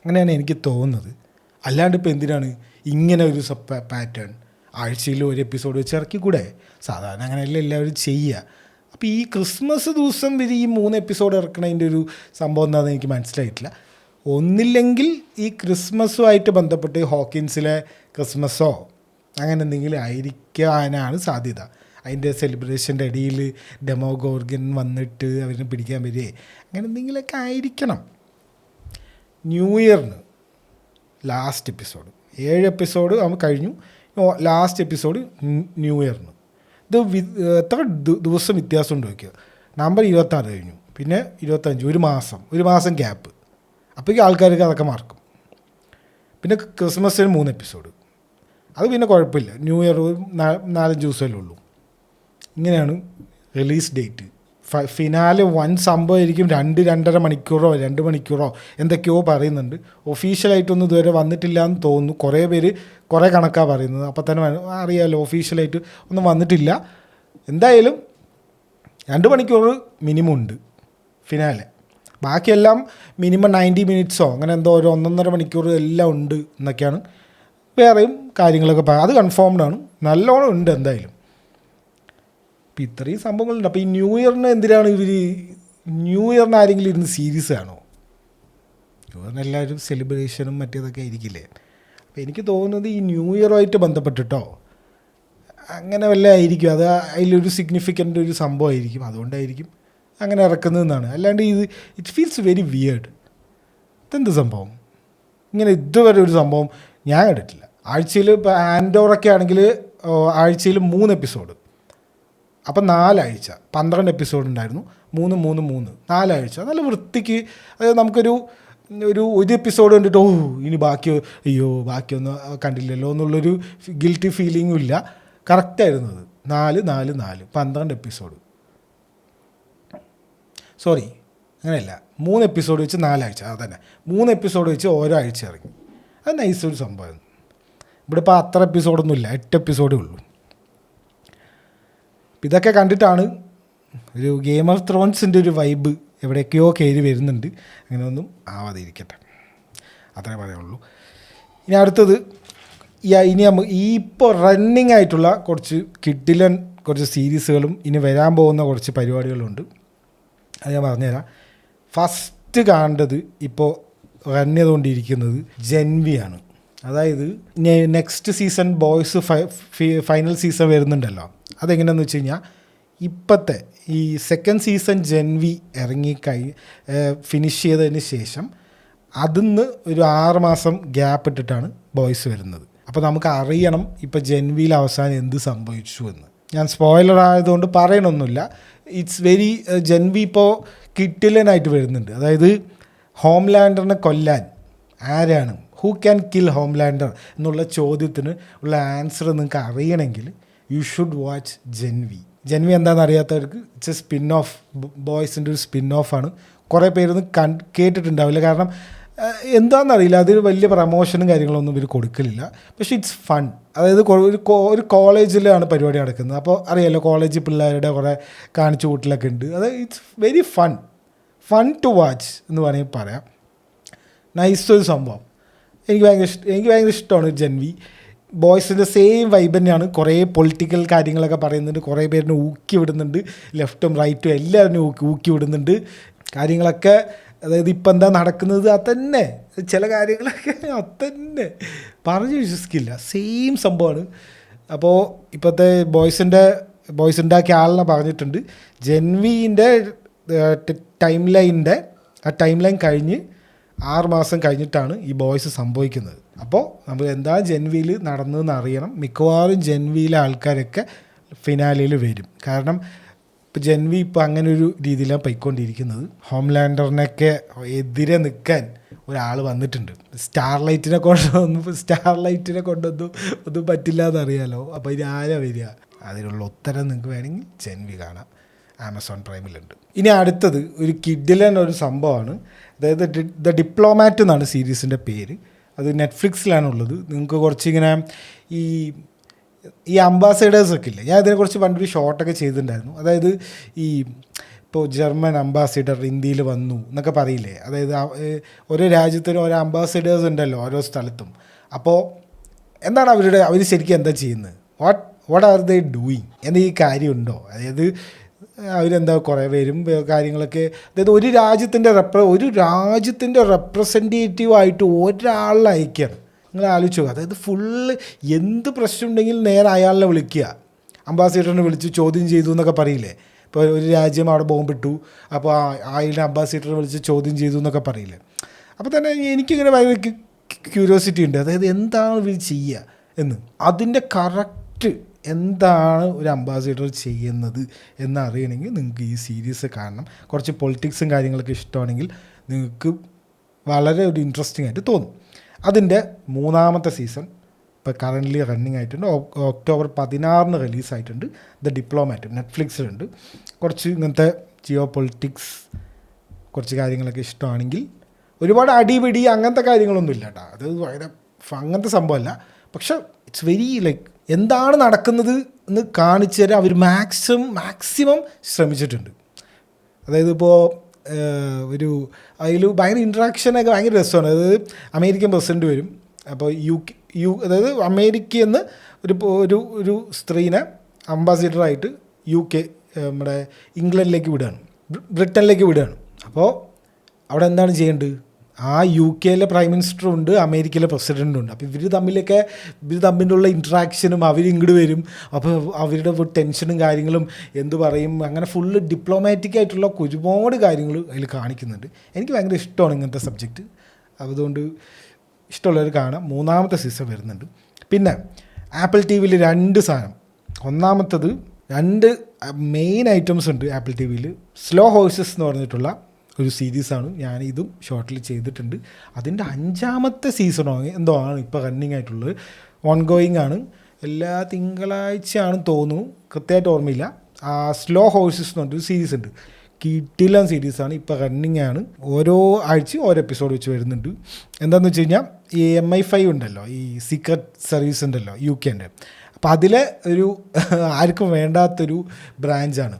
അങ്ങനെയാണ് എനിക്ക് തോന്നുന്നത്. അല്ലാണ്ട് ഇപ്പോൾ എന്തിനാണ് ഇങ്ങനെ ഒരു പാറ്റേൺ ആഴ്ചയിൽ ഒരു എപ്പിസോഡ് വെച്ച് ഇറക്കിക്കൂടെ? സാധാരണ അങ്ങനെയല്ല എല്ലാവരും ചെയ്യുക. അപ്പോൾ ഈ ക്രിസ്മസ് ദിവസം വരെ ഈ 3 എപ്പിസോഡ് ഇറക്കണതിൻ്റെ ഒരു സംഭവം എന്താണെന്ന് എനിക്ക് മനസ്സിലായിട്ടില്ല. ഒന്നില്ലെങ്കിൽ ഈ ക്രിസ്മസുമായിട്ട് ബന്ധപ്പെട്ട് ഹോക്കിൻസിലെ ക്രിസ്മസോ അങ്ങനെ എന്തെങ്കിലും ആയിരിക്കാനാണ് സാധ്യത. അതിൻ്റെ സെലിബ്രേഷൻ്റെ ഇടയിൽ ഡെമോഗോർഗൻ വന്നിട്ട് അവരെ പിടിക്കാൻ വരികയെ അങ്ങനെ എന്തെങ്കിലുമൊക്കെ ആയിരിക്കണം. ന്യൂ ഇയറിന് ലാസ്റ്റ് എപ്പിസോഡ് 7 എപ്പിസോഡ് നമ്മൾ കഴിഞ്ഞു. ലാസ്റ്റ് എപ്പിസോഡ് ന്യൂ ഇയറിന്. ഇത് എത്ര ദിവസം വ്യത്യാസം ഉണ്ട് നോക്കിയോ? നവംബർ 26 കഴിഞ്ഞു, പിന്നെ 25, ഒരു മാസം ഗ്യാപ്പ്. അപ്പോഴേക്കും ആൾക്കാർക്ക് അതൊക്കെ മറക്കും. പിന്നെ ക്രിസ്മസിന് 3 എപ്പിസോഡ്. അത് പിന്നെ കുഴപ്പമില്ല, ന്യൂ ഇയർ 4-5 ദിവസമല്ലേ ഉള്ളൂ. ഇങ്ങനെയാണ് റിലീസ് ഡേറ്റ്. ഫിനാലെ വൻ സംഭവമായിരിക്കും. 2-2.5 മണിക്കൂറോ 2 മണിക്കൂറോ എന്തൊക്കെയോ പറയുന്നുണ്ട്. ഒഫീഷ്യലായിട്ടൊന്നും ഇതുവരെ വന്നിട്ടില്ല എന്ന് തോന്നുന്നു. കുറേ പേര് കുറേ കണക്കാണ് പറയുന്നത്. അപ്പോൾ തന്നെ അറിയാമല്ലോ, ഒഫീഷ്യലായിട്ട് ഒന്നും വന്നിട്ടില്ല. എന്തായാലും 2 മണിക്കൂർ മിനിമം ഉണ്ട് ഫിനാലെ. ബാക്കിയെല്ലാം മിനിമം 90 മിനിറ്റ്സോ അങ്ങനെ എന്തോ ഒരു 1.5 മണിക്കൂർ എല്ലാം ഉണ്ട് എന്നൊക്കെയാണ് വേറെയും കാര്യങ്ങളൊക്കെ അത് കൺഫേംഡാണ്. നല്ലോണം ഉണ്ട് എന്തായാലും. അപ്പം ഇത്രയും സംഭവങ്ങളുണ്ട്. അപ്പോൾ ഈ ന്യൂ ഇയറിന് എന്തിനാണ് ന്യൂ ഇയറിന് ആരെങ്കിലും ഇരുന്ന് സീരീസ് ആണോ? ന്യൂ ഇയറിന് എല്ലാവരും സെലിബ്രേഷനും മറ്റേതൊക്കെ ആയിരിക്കില്ലേ? അപ്പോൾ എനിക്ക് തോന്നുന്നത് ഈ ന്യൂ ഇയറുമായിട്ട് ബന്ധപ്പെട്ടിട്ടോ അങ്ങനെ വല്ല ആയിരിക്കും. അത് അതിലൊരു സിഗ്നിഫിക്കൻ്റ് ഒരു സംഭവമായിരിക്കും. അതുകൊണ്ടായിരിക്കും അങ്ങനെ ഇറക്കുന്നതെന്നാണ്. അല്ലാണ്ട് ഇറ്റ് ഫീൽസ് വെരി വിയേർഡ്. ഇതെന്ത് സംഭവം? ഇങ്ങനെ ഇതുവരെ ഒരു സംഭവം ഞാൻ കണ്ടിട്ടില്ല. ആഴ്ചയിൽ ഇപ്പോൾ ആൻഡോറൊക്കെ ആണെങ്കിൽ ആഴ്ചയിൽ 3 എപ്പിസോഡ്. അപ്പം 4 ആഴ്ച 12 എപ്പിസോഡ് ഉണ്ടായിരുന്നു. 3 4 ആഴ്ച നല്ല വൃത്തിക്ക്. അതായത് നമുക്കൊരു ഒരു എപ്പിസോഡ് കണ്ടിട്ട് ഇനി ബാക്കിയൊന്നും കണ്ടില്ലല്ലോ എന്നുള്ളൊരു ഗിൽറ്റി ഫീലിങ്ങും ഇല്ല. കറക്റ്റായിരുന്നു അത്. 4 12 എപ്പിസോഡ്. സോറി, അങ്ങനെയല്ല, 3 എപ്പിസോഡ് വെച്ച് 4 ആഴ്ച. അതന്നെ 3 എപ്പിസോഡ് വെച്ച് ഓരോ ആഴ്ച ഇറങ്ങി. അത് നൈസൊരു സംഭവമായിരുന്നു. ഇവിടെ ഇപ്പോൾ അത്ര എപ്പിസോഡൊന്നുമില്ല, 8 എപ്പിസോഡേ ഉള്ളൂ. ഇതൊക്കെ കണ്ടിട്ടാണ് ഒരു ഗെയിം ഓഫ് ത്രോൺസിൻ്റെ ഒരു വൈബ് എവിടെയൊക്കെയോ കയറി വരുന്നുണ്ട്. അങ്ങനെയൊന്നും ആവാതിരിക്കട്ടെ, അത്രേ പറയുള്ളൂ. ഇനി അടുത്തത് ഇപ്പോൾ റണ്ണിങ് ആയിട്ടുള്ള കുറച്ച് സീരീസുകളും ഇനി വരാൻ പോകുന്ന കുറച്ച് പരിപാടികളുണ്ട്. അത് ഞാൻ പറഞ്ഞുതരാം. ഫസ്റ്റ് കാണേണ്ടത് ഇപ്പോൾ റൺ ചെയ്തുകൊണ്ടിരിക്കുന്നത് ജെൻവിയാണ്. അതായത് next season boys final season വരുന്നുണ്ടല്ലോ. അതെങ്ങനെയാണെന്ന് വെച്ച് കഴിഞ്ഞാൽ ഇപ്പോഴത്തെ ഈ സെക്കൻഡ് സീസൺ ജെൻവി ഫിനിഷ് ചെയ്തതിന് ശേഷം അതിന്ന് ഒരു 6 മാസം ഗ്യാപ്പ് ഇട്ടിട്ടാണ് ബോയ്സ് വരുന്നത്. അപ്പോൾ നമുക്ക് അറിയണം ഇപ്പോൾ ജെൻവിയിൽ അവസാനം എന്ത് സംഭവിച്ചു എന്ന്. ഞാൻ സ്പോയിലർ ആയതുകൊണ്ട് പറയണമൊന്നുമില്ല. ഇറ്റ്സ് വെരി ജെൻവി ഇപ്പോൾ കിറ്റിലനായിട്ട് വരുന്നുണ്ട്. അതായത് ഹോംലാൻഡറിനെ കൊല്ലാൻ ആരാണ്, ഹൂ ക്യാൻ കിൽ ഹോംലാൻഡർ എന്നുള്ള ചോദ്യത്തിന് ഉള്ള ആൻസർ നിങ്ങൾക്ക് അറിയണമെങ്കിൽ യു ഷുഡ് വാച്ച് ജെൻവി. എന്താണെന്ന് അറിയാത്തവർക്ക് ഇറ്റ്സ് എ സ്പിൻ ഓഫ്, ബോയ്സിൻ്റെ ഒരു സ്പിൻ ഓഫാണ്. കുറേ പേരൊന്നും കേട്ടിട്ടുണ്ടാവില്ല, കാരണം എന്താണെന്നറിയില്ല. അതിൽ വലിയ പ്രമോഷനും കാര്യങ്ങളൊന്നും ഇവർ കൊടുക്കലില്ല. പക്ഷേ ഇറ്റ്സ് ഫൺ. അതായത് ഒരു കോളേജിലാണ് പരിപാടി നടക്കുന്നത്. അപ്പോൾ അറിയാമല്ലോ, കോളേജ് പിള്ളേരുടെ കുറേ കാണിച്ചു കൂട്ടലൊക്കെ ഉണ്ട്. അത് it's very fun to watch എന്ന് വേണമെങ്കിൽ പറയാം. നൈസൊരു സംഭവം. എനിക്ക് ഭയങ്കര ഇഷ്ടമാണ് ജെൻവി. ബോയ്സിൻ്റെ സെയിം വൈബ് തന്നെയാണ്. കുറേ പൊളിറ്റിക്കൽ കാര്യങ്ങളൊക്കെ പറയുന്നുണ്ട്, കുറേ പേരിനെ ഊക്കി വിടുന്നുണ്ട്, ലെഫ്റ്റും റൈറ്റും എല്ലാവരും ഊക്കി വിടുന്നുണ്ട് കാര്യങ്ങളൊക്കെ. അതായത് ഇപ്പം എന്താ നടക്കുന്നത് അതന്നെ, ചില കാര്യങ്ങളൊക്കെ അതന്നെ പറഞ്ഞ് വിശ്വസിക്കില്ല, സെയിം സംഭവമാണ്. അപ്പോൾ ഇപ്പോഴത്തെ ബോയ്സ് ഉണ്ടാക്കിയ ആളിനെ പറഞ്ഞിട്ടുണ്ട്, ജെൻവിൻ്റെ ടൈം ലൈൻ കഴിഞ്ഞ് 6 മാസം കഴിഞ്ഞിട്ടാണ് ഈ ബോയ്സ് സംഭവിക്കുന്നത്. അപ്പോൾ നമ്മൾ എന്താ ജെൻവിയിൽ നടന്നതെന്ന് അറിയണം. മിക്കവാറും ജെൻവിയിലെ ആൾക്കാരൊക്കെ ഫിനാലയിൽ വരും. കാരണം ഇപ്പോൾ ജെൻവി ഇപ്പോൾ അങ്ങനെ ഒരു രീതിയിലാണ് പോയിക്കൊണ്ടിരിക്കുന്നത്. ഹോംലാൻഡറിനൊക്കെ എതിരെ നിൽക്കാൻ ഒരാൾ വന്നിട്ടുണ്ട്. സ്റ്റാർലൈറ്റിനെ കൊണ്ടൊന്നും ഒന്നും പറ്റില്ല എന്നറിയാലോ. അപ്പോൾ ഇനി ആരാ വരിക? അതിനുള്ള ഉത്തരം നിങ്ങൾക്ക് വേണമെങ്കിൽ ജെൻവി കാണാം, ആമസോൺ പ്രൈമിലുണ്ട്. ഇനി അടുത്തത് ഒരു കിഡിലൻ ഒരു സംഭവമാണ്. അതായത് ദ ഡിപ്ലോമാറ്റ് എന്നാണ് സീരീസിൻ്റെ പേര്. അത് നെറ്റ്ഫ്ലിക്സിലാണുള്ളത്. നിങ്ങൾക്ക് കുറച്ചിങ്ങനെ ഈ അംബാസഡേഴ്സൊക്കെ ഇല്ലേ, ഞാൻ ഇതിനെക്കുറിച്ച് പണ്ടൊരു ഷോർട്ടൊക്കെ ചെയ്തിട്ടുണ്ടായിരുന്നു. അതായത് ഇപ്പോൾ ജർമ്മൻ അംബാസിഡർ ഇന്ത്യയിൽ വന്നു എന്നൊക്കെ പറയില്ലേ. അതായത് ഓരോ രാജ്യത്തിനും ഓരോ അംബാസിഡേഴ്സ് ഉണ്ടല്ലോ ഓരോ സ്ഥലത്തും. അപ്പോൾ എന്താണ് അവർ ശരിക്കും എന്താ ചെയ്യുന്നത്, വാട്ട് ആർ ദേ ഡൂയിങ് എന്ന ഈ കാര്യമുണ്ടോ? അതായത് അവരെന്താ കുറേ പേരും കാര്യങ്ങളൊക്കെ, അതായത് ഒരു രാജ്യത്തിൻ്റെ റെപ്രസെൻറ്റേറ്റീവായിട്ട് ഒരാളെ അയക്കുകയാണ്. നിങ്ങൾ ആലോചിച്ചു, അതായത് ഫുള്ള് എന്ത് പ്രശ്നം ഉണ്ടെങ്കിലും നേരെ അയാളെ വിളിക്കുക, അംബാസിഡറിനെ വിളിച്ച് ചോദ്യം ചെയ്തു എന്നൊക്കെ പറയില്ലേ. ഇപ്പോൾ ഒരു രാജ്യം അവിടെ ബോംബിട്ടു, അപ്പോൾ അതിൻ്റെ അംബാസിഡറെ വിളിച്ച് ചോദ്യം ചെയ്തു എന്നൊക്കെ പറയില്ലേ. അപ്പോൾ തന്നെ എനിക്കിങ്ങനെ ഭയങ്കര ക്യൂരിയോസിറ്റി ഉണ്ട്, അതായത് എന്താണ് ഇവർ ചെയ്യുക എന്ന്. അതിൻ്റെ കറക്റ്റ് എന്താണ് ഒരു അംബാസിഡർ ചെയ്യുന്നത് എന്നറിയണമെങ്കിൽ നിങ്ങൾക്ക് ഈ സീരീസ് കാണണം. കുറച്ച് പൊളിറ്റിക്സും കാര്യങ്ങളൊക്കെ ഇഷ്ടമാണെങ്കിൽ നിങ്ങൾക്ക് വളരെ ഒരു ഇൻട്രസ്റ്റിംഗ് ആയിട്ട് തോന്നും. അതിൻ്റെ 3ാമത്തെ സീസൺ ഇപ്പോൾ കറൻ്റ്ലി റണ്ണിങ് ആയിട്ടുണ്ട്. ഒക്ടോബർ 16 റിലീസായിട്ടുണ്ട്. ദ ഡിപ്ലോമാറ്റ് നെറ്റ്ഫ്ലിക്സിലുണ്ട്. കുറച്ച് ഇങ്ങനത്തെ ജിയോ പൊളിറ്റിക്സ് കുറച്ച് കാര്യങ്ങളൊക്കെ ഇഷ്ടമാണെങ്കിൽ, ഒരുപാട് അടിപിടി അങ്ങനത്തെ കാര്യങ്ങളൊന്നും ഇല്ല കേട്ടോ, അത് ഭയങ്കര അങ്ങനത്തെ സംഭവമല്ല. പക്ഷെ ഇറ്റ്സ് വെരി എന്താണ് നടക്കുന്നത് എന്ന് കാണിച്ചു തരാൻ അവർ മാക്സിമം ശ്രമിച്ചിട്ടുണ്ട്. അതായത് ഇപ്പോൾ അതിൽ ഭയങ്കര ഇൻട്രാക്ഷനൊക്കെ ഭയങ്കര രസമാണ്. അതായത് അമേരിക്കൻ പ്രസിഡൻറ്റ് വരും. അപ്പോൾ അതായത് അമേരിക്കയിൽ നിന്ന് ഒരു സ്ത്രീനെ അംബാസിഡറായിട്ട് UK നമ്മുടെ ഇംഗ്ലണ്ടിലേക്ക് വിടുകയാണ്, ബ്രിട്ടനിലേക്ക് വിടുകയാണ്. അപ്പോൾ അവിടെ എന്താണ് ചെയ്യേണ്ടത്? ആ UK പ്രൈം മിനിസ്റ്ററും ഉണ്ട്, അമേരിക്കയിലെ പ്രസിഡൻറ്റും ഉണ്ട്. അപ്പോൾ ഇവർ തമ്മിലുള്ള ഇൻട്രാക്ഷനും അവരിങ്ങോട്ട് വരും. അപ്പോൾ അവരുടെ ടെൻഷനും കാര്യങ്ങളും എന്തു പറയും, അങ്ങനെ ഫുള്ള് ഡിപ്ലോമാറ്റിക് ആയിട്ടുള്ള ഒരുപാട് കാര്യങ്ങൾ അതിൽ കാണിക്കുന്നുണ്ട്. എനിക്ക് ഭയങ്കര ഇഷ്ടമാണ് ഇങ്ങനത്തെ സബ്ജക്റ്റ്. അതുകൊണ്ട് ഇഷ്ടമുള്ളവർ കാണാം. 3ാമത്തെ സീസൺ വരുന്നുണ്ട്. പിന്നെ ആപ്പിൾ TV 2 സാധനം. ഒന്നാമത്തത് 2 മെയിൻ ഐറ്റംസ് ഉണ്ട് ആപ്പിൾ TV. സ്ലോ ഹോഴ്സസ് എന്ന് പറഞ്ഞിട്ടുള്ള ഒരു സീരീസാണ്. ഞാൻ ഇതും ഷോർട്ടിൽ ചെയ്തിട്ടുണ്ട്. അതിൻ്റെ 5ാമത്തെ സീസണോ എന്തോ ആണ് ഇപ്പോൾ റണ്ണിങ് ആയിട്ടുള്ളത്. ഓൺഗോയിങ് ആണ്. എല്ലാ തിങ്കളാഴ്ചയാണ് തോന്നുന്നു, കൃത്യമായിട്ട് ഓർമ്മയില്ല. സ്ലോ ഹോഴ്സസ് എന്ന് പറഞ്ഞൊരു സീരീസ് ഉണ്ട്. കിടിലൻ സീരീസാണ്. ഇപ്പോൾ റണ്ണിങ് ആണ്. ഓരോ ആഴ്ചയും ഓരോ എപ്പിസോഡ് വെച്ച് വരുന്നുണ്ട്. എന്താണെന്ന് വെച്ച് കഴിഞ്ഞാൽ ഈ MI5 ഉണ്ടല്ലോ, ഈ സീക്രട്ട് സർവീസ് ഉണ്ടല്ലോ UKൻ്റെ, അപ്പോൾ അതിലെ ഒരു ആർക്കും വേണ്ടാത്തൊരു ബ്രാഞ്ചാണ്.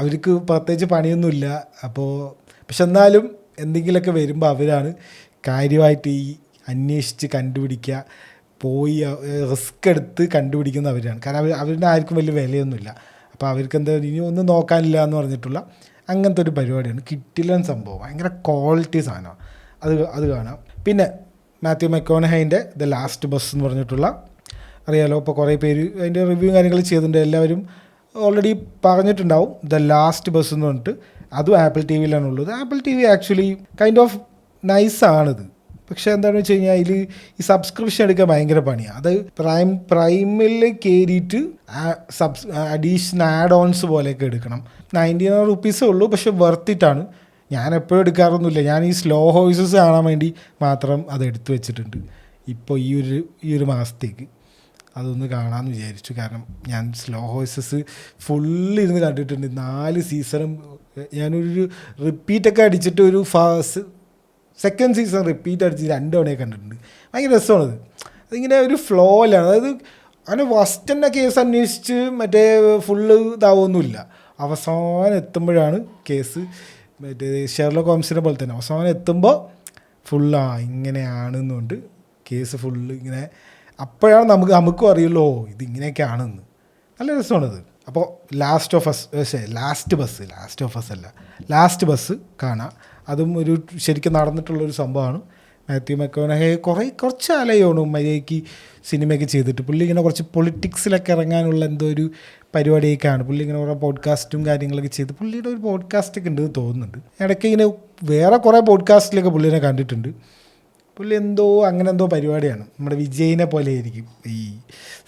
അവർക്ക് പ്രത്യേകിച്ച് പണിയൊന്നുമില്ല. പക്ഷെ എന്നാലും എന്തെങ്കിലുമൊക്കെ വരുമ്പോൾ അവരാണ് കാര്യമായിട്ട് ഈ അന്വേഷിച്ച് കണ്ടുപിടിക്കുക, പോയി റിസ്ക് എടുത്ത് കണ്ടുപിടിക്കുന്ന അവരാണ്. കാരണം അവരുടെ ആർക്കും വലിയ വിലയൊന്നുമില്ല. അപ്പോൾ അവർക്ക് എന്താ ഇനി ഒന്നും നോക്കാനില്ല എന്ന് പറഞ്ഞിട്ടുള്ള അങ്ങനത്തെ ഒരു പരിപാടിയാണ്. കിട്ടില്ലൻ സംഭവം, ഭയങ്കര ക്വാളിറ്റി സാധനമാണ്. അത് കാണാം. പിന്നെ മാത്യു മക്കോണഹൈൻ്റെ ദ ലാസ്റ്റ് ബസ് എന്ന് പറഞ്ഞിട്ടുള്ള, അറിയാലോ, ഇപ്പോൾ കുറേ പേര് അതിൻ്റെ റിവ്യൂ കാര്യങ്ങൾ ചെയ്തിട്ടുണ്ട്. എല്ലാവരും ഓൾറെഡി പറഞ്ഞിട്ടുണ്ടാവും. ദ ലാസ്റ്റ് ബസ് എന്ന് പറഞ്ഞിട്ട്, അതും ആപ്പിൾ TVയിലാണുള്ളത്. Apple TV actually kind of നൈസാണിത്. പക്ഷേ എന്താണെന്ന് വെച്ച് കഴിഞ്ഞാൽ അതിൽ ഈ സബ്സ്ക്രിപ്ഷൻ എടുക്കാൻ ഭയങ്കര പണിയാണ്. അത് പ്രൈമിൽ കയറിയിട്ട് അഡീഷണൽ ആഡ് ഓൺസ് പോലെയൊക്കെ എടുക്കണം. 99 റുപ്പീസേ ഉള്ളൂ. പക്ഷെ വർത്തിട്ടാണ്. ഞാൻ എപ്പോഴും എടുക്കാറൊന്നുമില്ല. ഞാൻ ഈ സ്ലോ ഹോഴ്സസ് കാണാൻ വേണ്ടി മാത്രം അത് എടുത്തു വെച്ചിട്ടുണ്ട് ഇപ്പോൾ ഈ ഒരു മാസത്തേക്ക്. അതൊന്ന് കാണാമെന്ന് വിചാരിച്ചു. കാരണം ഞാൻ സ്ലോ ഹോഴ്സസ് ഫുള്ളിരുന്ന് കണ്ടിട്ടുണ്ട്. 4 സീസണും ഞാനൊരു റിപ്പീറ്റൊക്കെ അടിച്ചിട്ട് ഒരു സെക്കൻഡ് സീസൺ റിപ്പീറ്റ് അടിച്ച് 2 തവണയൊക്കെ കണ്ടിട്ടുണ്ട്. ഭയങ്കര രസമാണത്. അതിങ്ങനെ ഒരു ഫ്ലോയിലാണ്. അതായത് അങ്ങനെ ഫസ്റ്റ് കേസ് അന്വേഷിച്ച് മറ്റേ ഫുള്ള് ഇതാവൊന്നുമില്ല. അവസാനം എത്തുമ്പോഴാണ് കേസ് മറ്റേ ഷെർലോക്ക് ഹോംസിനെ പോലെ തന്നെ അവസാനം എത്തുമ്പോൾ ഇങ്ങനെയാണെന്നുകൊണ്ട് കേസ് ഫുള്ള് ഇങ്ങനെ, അപ്പോഴാണ് നമുക്കും അറിയുള്ളൂ ഇതിങ്ങനെയൊക്കെ ആണെന്ന്. നല്ല രസമാണത്. അപ്പോൾ ലാസ്റ്റ് ഓഫ് ബസ് കാണാം. അതും ഒരു ശരിക്കും നടന്നിട്ടുള്ളൊരു സംഭവമാണ്. മാത്യു മക്കോണഹേ കുറച്ച് ആലയോണ് മര്യാദയ്ക്ക് സിനിമയൊക്കെ ചെയ്തിട്ട്. പുള്ളി ഇങ്ങനെ കുറച്ച് പൊളിറ്റിക്സിലൊക്കെ ഇറങ്ങാനുള്ള എന്തോ ഒരു പരിപാടിയൊക്കെയാണ്. പുള്ളി ഇങ്ങനെ കുറേ പോഡ്കാസ്റ്റും കാര്യങ്ങളൊക്കെ ചെയ്ത്, പുള്ളിയുടെ ഒരു പോഡ്കാസ്റ്റൊക്കെ ഉണ്ടെന്ന് തോന്നുന്നുണ്ട്. ഇടയ്ക്ക് ഇങ്ങനെ വേറെ കുറേ പോഡ്കാസ്റ്റിലൊക്കെ പുള്ളിനെ കണ്ടിട്ടുണ്ട്. പുള്ളി അങ്ങനെ എന്തോ പരിപാടിയാണ്. നമ്മുടെ വിജയിനെ പോലെ ആയിരിക്കും, ഈ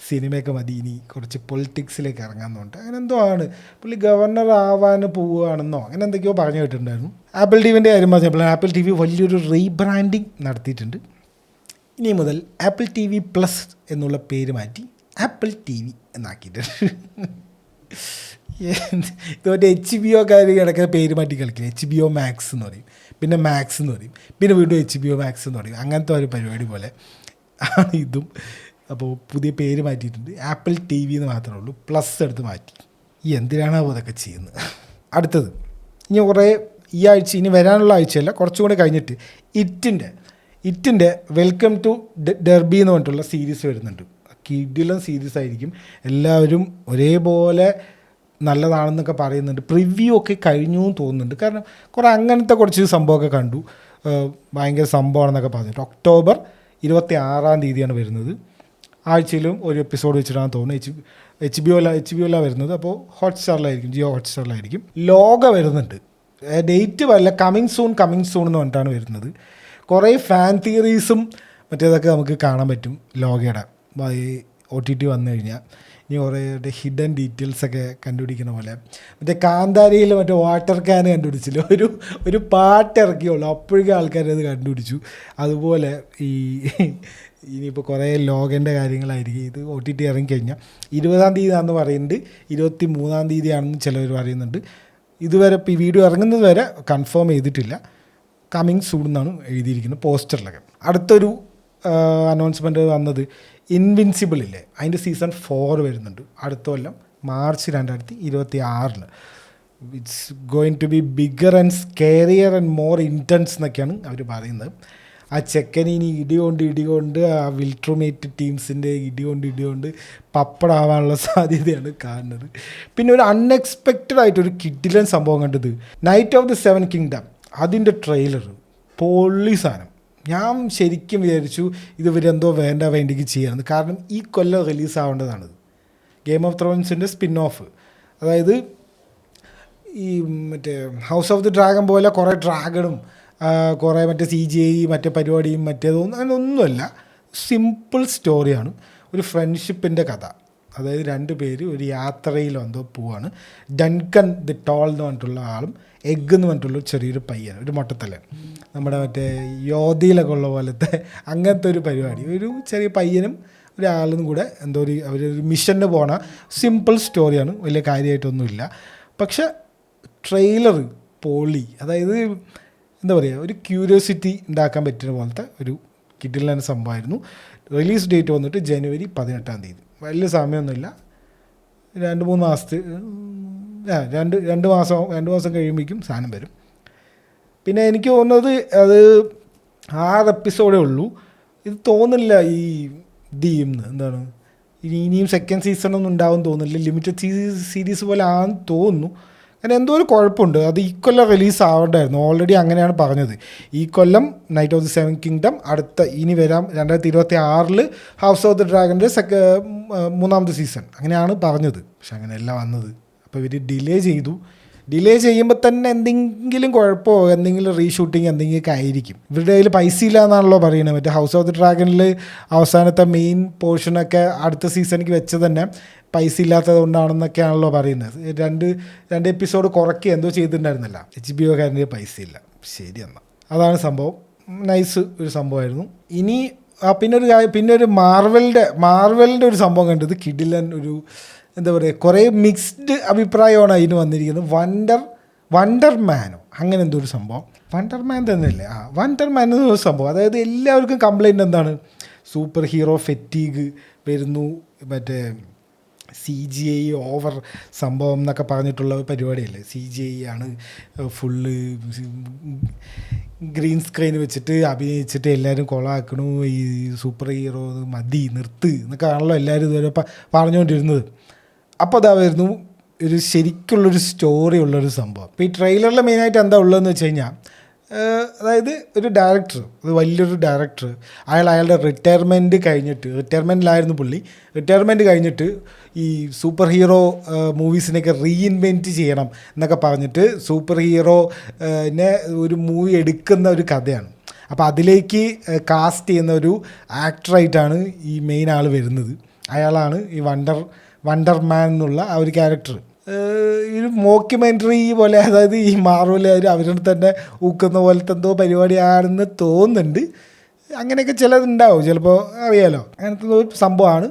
സിനിമയൊക്കെ മതി ഇനി കുറച്ച് പൊളിറ്റിക്സിലേക്ക് ഇറങ്ങാമെന്നുണ്ട്, അങ്ങനെ എന്തോ ആണ്. പുള്ളി ഗവർണർ ആവാൻ പോവുകയാണെന്നോ അങ്ങനെ എന്തൊക്കെയോ പറഞ്ഞു കേട്ടിട്ടുണ്ടായിരുന്നു. ആപ്പിൾ ടി വിൻ്റെ കാര്യം പറഞ്ഞപ്പോൾ ആപ്പിൾ ടി വി വലിയൊരു റീബ്രാൻഡിങ് നടത്തിയിട്ടുണ്ട്. ഇനി മുതൽ ആപ്പിൾ ടി വി പ്ലസ് എന്നുള്ള പേര് മാറ്റി ആപ്പിൾ ടി വി എന്നാക്കിയിട്ടുണ്ട്. ഇത് മറ്റേ HBO കിടക്കുന്ന പേര് മാറ്റി കളിക്കില്ല. HBO മാക്സ് എന്ന് പറയും, പിന്നെ മാക്സ് എന്ന് പറയും, പിന്നെ വീണ്ടും HBO മാക്സ് എന്ന് പറയും. അങ്ങനത്തെ ഒരു പരിപാടി പോലെ ആണ് ഇതും. അപ്പോൾ പുതിയ പേര് മാറ്റിയിട്ടുണ്ട്, ആപ്പിൾ ടി വി എന്ന് മാത്രമേ ഉള്ളൂ, പ്ലസ് എടുത്ത് മാറ്റി. എന്തിനാണോ അതൊക്കെ ചെയ്യുന്നത്? അടുത്തത് ഇനി ഈ ആഴ്ച, ഇനി വരാനുള്ള ആഴ്ചയല്ല, കുറച്ചും കൂടെ കഴിഞ്ഞിട്ട് ഇറ്റിൻ്റെ വെൽക്കം ടു ഡെർബി എന്ന് പറഞ്ഞിട്ടുള്ള സീരീസ് വരുന്നുണ്ട്. കിടിലൻ സീരീസ് ആയിരിക്കും, എല്ലാവരും ഒരേപോലെ നല്ലതാണെന്നൊക്കെ പറയുന്നുണ്ട്. പ്രിവ്യൂ ഒക്കെ കഴിഞ്ഞു എന്ന് തോന്നുന്നുണ്ട്, കാരണം അങ്ങനത്തെ കുറച്ച് സംഭവമൊക്കെ കണ്ടു, ഭയങ്കര സംഭവമാണെന്നൊക്കെ പറഞ്ഞിട്ട്. ഒക്ടോബർ 26 വരുന്നത്. ആഴ്ചയിലും ഒരു എപ്പിസോഡ് വെച്ചിട്ടാണ് തോന്നുന്നത്. HBO വരുന്നത്. അപ്പോൾ ഹോട്ട്സ്റ്റാറിലായിരിക്കും, ജിയോ ഹോട്ട്സ്റ്റാറിലായിരിക്കും. ലോക വരുന്നുണ്ട്, ഡേറ്റ് വല്ല കമ്മിങ് സൂൺ എന്ന് പറഞ്ഞിട്ടാണ് വരുന്നത്. കുറേ ഫാൻ തിയറീസും മറ്റേതൊക്കെ നമുക്ക് കാണാൻ പറ്റും ലോകയുടെ OTT വന്നു കഴിഞ്ഞാൽ. ഇനി കുറേ ഹിഡൻ ഡീറ്റെയിൽസൊക്കെ കണ്ടുപിടിക്കുന്ന പോലെ, മറ്റേ കാന്താരയിൽ മറ്റേ വാട്ടർ ക്യാൻ കണ്ടുപിടിച്ചില്ല, ഒരു പാട്ട് ഇറക്കിയുള്ളൂ, അപ്പോഴേക്കും ആൾക്കാരത് കണ്ടുപിടിച്ചു. അതുപോലെ ഇനിയിപ്പോൾ കുറേ ലോകൻ്റെ കാര്യങ്ങളായിരിക്കും. ഇത് OTT ഇറങ്ങിക്കഴിഞ്ഞാൽ 20 പറയുന്നുണ്ട്, 23 ചിലവർ പറയുന്നുണ്ട്. ഇതുവരെ ഇപ്പോൾ ഈ വീഡിയോ ഇറങ്ങുന്നത് വരെ കൺഫേം ചെയ്തിട്ടില്ല. കമ്മിങ് സൂൺ എന്നാണ് എഴുതിയിരിക്കുന്നത് പോസ്റ്ററിലൊക്കെ. അടുത്തൊരു അനൗൺസ്മെൻറ്റ് വന്നത് ഇൻവിൻസിബിൾ ഇല്ലേ, അതിൻ്റെ സീസൺ 4 വരുന്നുണ്ട് അടുത്ത കൊല്ലം March 2026. It's going to be bigger and scarier and more intense എന്നൊക്കെയാണ് അവർ പറയുന്നത്. ആ ചെക്കന് ഇനി ഇടികൊണ്ട് ആ വിൽട്രുമേറ്റ് ടീംസിൻ്റെ ഇടികൊണ്ട് പപ്പടാവാനുള്ള സാധ്യതയാണ് കാണുന്നത്. പിന്നെ ഒരു അൺഎക്സ്പെക്റ്റഡ് ആയിട്ടൊരു കിഡിലൻ സംഭവം കണ്ടത്, നൈറ്റ് ഓഫ് ദി 7 കിങ്ഡം, അതിൻ്റെ ട്രെയിലർ പൊള്ളി സാധനം. ഞാൻ ശരിക്കും വിചാരിച്ചു ഇത് ഇവരെന്തോ വേണ്ടിക്ക് ചെയ്യാമെന്ന്, കാരണം ഈ കൊല്ലം റിലീസാവേണ്ടതാണ് ഗെയിം ഓഫ് ത്രോൺസിൻ്റെ സ്പിൻ ഓഫ്. അതായത് ഈ മറ്റേ ഹൗസ് ഓഫ് ദി ഡ്രാഗൺ പോലെ കുറേ ഡ്രാഗണും കുറേ മറ്റേ CGI മറ്റേ പരിപാടിയും മറ്റേതൊന്നും അങ്ങനെയൊന്നുമല്ല, സിമ്പിൾ സ്റ്റോറിയാണ്. ഒരു ഫ്രണ്ട്ഷിപ്പിൻ്റെ കഥ. അതായത് 2 പേര് ഒരു യാത്രയിലോ എന്തോ പോവാണ്. ഡൻകൻ ദി ടോൾ എന്ന് പറഞ്ഞിട്ടുള്ള ആളും എഗ് എന്ന് പറഞ്ഞിട്ടുള്ള ചെറിയൊരു പയ്യൻ, ഒരു മൊട്ടത്തലൻ, നമ്മുടെ മറ്റേ യോധയിലൊക്കെ ഉള്ള പോലത്തെ അങ്ങനത്തെ ഒരു പരിപാടി. ഒരു ചെറിയ പയ്യനും ഒരാളും കൂടെ എന്തോ അവരൊരു മിഷന് പോണ സിമ്പിൾ സ്റ്റോറിയാണ്, വലിയ കാര്യമായിട്ടൊന്നുമില്ല. പക്ഷെ ട്രെയിലർ പൊളി. അതായത് എന്താ പറയുക, ഒരു ക്യൂരിയോസിറ്റി ഉണ്ടാക്കാൻ പറ്റുന്ന പോലത്തെ ഒരു കിഡിലൻ സംഭവമായിരുന്നു. റിലീസ് ഡേറ്റ് വന്നിട്ട് ജനുവരി 18. വലിയ സമയമൊന്നുമില്ല, 2-3 മാസത്തെ 2 മാസം കഴിയുമ്പോഴേക്കും സാധനം വരും. പിന്നെ എനിക്ക് തോന്നുന്നത് അത് 6 എപ്പിസോഡേ ഉള്ളൂ. ഇത് തോന്നില്ല ഈ എന്താണ് ഇനിയും സെക്കൻഡ് സീസണൊന്നും ഉണ്ടാവും തോന്നുന്നില്ല. ലിമിറ്റഡ് സീരീസ് പോലെ ആണെന്ന് തോന്നുന്നു. അങ്ങനെ എന്തോ ഒരു കുഴപ്പമുണ്ട്. അത് ഈ കൊല്ലം റിലീസ് ആവേണ്ടായിരുന്നു, ഓൾറെഡി അങ്ങനെയാണ് പറഞ്ഞത്. ഈ കൊല്ലം നൈറ്റ് ഓഫ് ദി 7 കിങ്ഡം, അടുത്ത ഇനി വരാം 2026 ഹൗസ് ഓഫ് ദി ഡ്രാഗൻ്റെ 3ാമത്തെ സീസൺ, അങ്ങനെയാണ് പറഞ്ഞത്. പക്ഷെ അങ്ങനെയല്ല വന്നത്. അപ്പോൾ ഇവർ ഡിലേ ചെയ്യുമ്പോൾ തന്നെ എന്തെങ്കിലും കുഴപ്പമോ എന്തെങ്കിലും റീഷൂട്ടിങ് എന്തെങ്കിലുമൊക്കെ ആയിരിക്കും. ഇവരുടെ കയ്യിൽ പൈസ ഇല്ല എന്നാണല്ലോ പറയുന്നത്. മറ്റേ ഹൗസ് ഓഫ് ദി ഡ്രാഗണിൽ അവസാനത്തെ മെയിൻ പോർഷനൊക്കെ അടുത്ത സീസണിക്ക് വെച്ചത് തന്നെ പൈസ ഇല്ലാത്തത് കൊണ്ടാണെന്നൊക്കെയാണല്ലോ പറയുന്നത്. 2 എപ്പിസോഡ് കുറയ്ക്കുക എന്തോ ചെയ്തിട്ടുണ്ടായിരുന്നില്ല. HBO പൈസ ഇല്ല. ശരി, എന്നാൽ അതാണ് സംഭവം. നൈസ് ഒരു സംഭവമായിരുന്നു. ഇനി പിന്നെ ഒരു മാർവലിൻ്റെ ഒരു സംഭവം കണ്ടത്, കിഡിലൻ ഒരു എന്താ പറയുക, കുറേ മിക്സ്ഡ് അഭിപ്രായമാണ് അതിന് വന്നിരിക്കുന്നത്. വണ്ടർമാനോ അങ്ങനെ എന്തോ ഒരു സംഭവം, വണ്ടർമാൻ തന്നെയല്ലേ? വണ്ടർമാൻ എന്നൊരു സംഭവം. അതായത് എല്ലാവർക്കും കംപ്ലൈൻറ്റ് എന്താണ്, സൂപ്പർ ഹീറോ ഫെറ്റീഗ് വരുന്നു, മറ്റേ CGI ഓവർ സംഭവം എന്നൊക്കെ പറഞ്ഞിട്ടുള്ള പരിപാടിയല്ലേ. CGI ആണ് ഫുള്ള്, ഗ്രീൻ സ്ക്രീൻ വെച്ചിട്ട് അഭിനയിച്ചിട്ട് എല്ലാവരും കൊളാക്കണു, ഈ സൂപ്പർ ഹീറോ മതി നിർത്ത് എന്നൊക്കെ ആണല്ലോ എല്ലാവരും ഇതുവരെ പറഞ്ഞുകൊണ്ടിരുന്നത്. അപ്പോൾ അതായിരുന്നു ഒരു ശരിക്കുള്ളൊരു സ്റ്റോറി ഉള്ളൊരു സംഭവം. അപ്പോൾ ഈ ട്രെയിലറിൽ മെയിനായിട്ട് എന്താ ഉള്ളതെന്ന് വെച്ച് കഴിഞ്ഞാൽ, അതായത് ഒരു ഡയറക്ടർ, ഒരു വലിയൊരു ഡയറക്ടർ, അയാളുടെ റിട്ടയർമെൻറ്റിലായിരുന്നു പുള്ളി. റിട്ടയർമെൻറ്റ് കഴിഞ്ഞിട്ട് ഈ സൂപ്പർ ഹീറോ മൂവീസിനെയൊക്കെ റീഇൻവെൻറ്റ് ചെയ്യണം എന്നൊക്കെ പറഞ്ഞിട്ട് സൂപ്പർ ഹീറോനെ ഒരു മൂവി എടുക്കുന്ന ഒരു കഥയാണ്. അപ്പോൾ അതിലേക്ക് കാസ്റ്റ് ചെയ്യുന്ന ഒരു ആക്ടറായിട്ടാണ് ഈ മെയിൻ ആൾ വരുന്നത്. അയാളാണ് ഈ വണ്ടർമാൻ എന്നുള്ള ആ ഒരു ക്യാരക്ടർ. ഒരു മോക്യുമെൻ്ററി പോലെ, അതായത് ഈ മാർവൽ അവരുടെ തന്നെ ഊക്കുന്ന പോലത്തെ എന്തോ പരിപാടിയാണെന്ന് തോന്നുന്നുണ്ട്. അങ്ങനെയൊക്കെ ചിലതുണ്ടാവും, ചിലപ്പോൾ അറിയാലോ. അങ്ങനത്തെ ഒരു സംഭവമാണ്.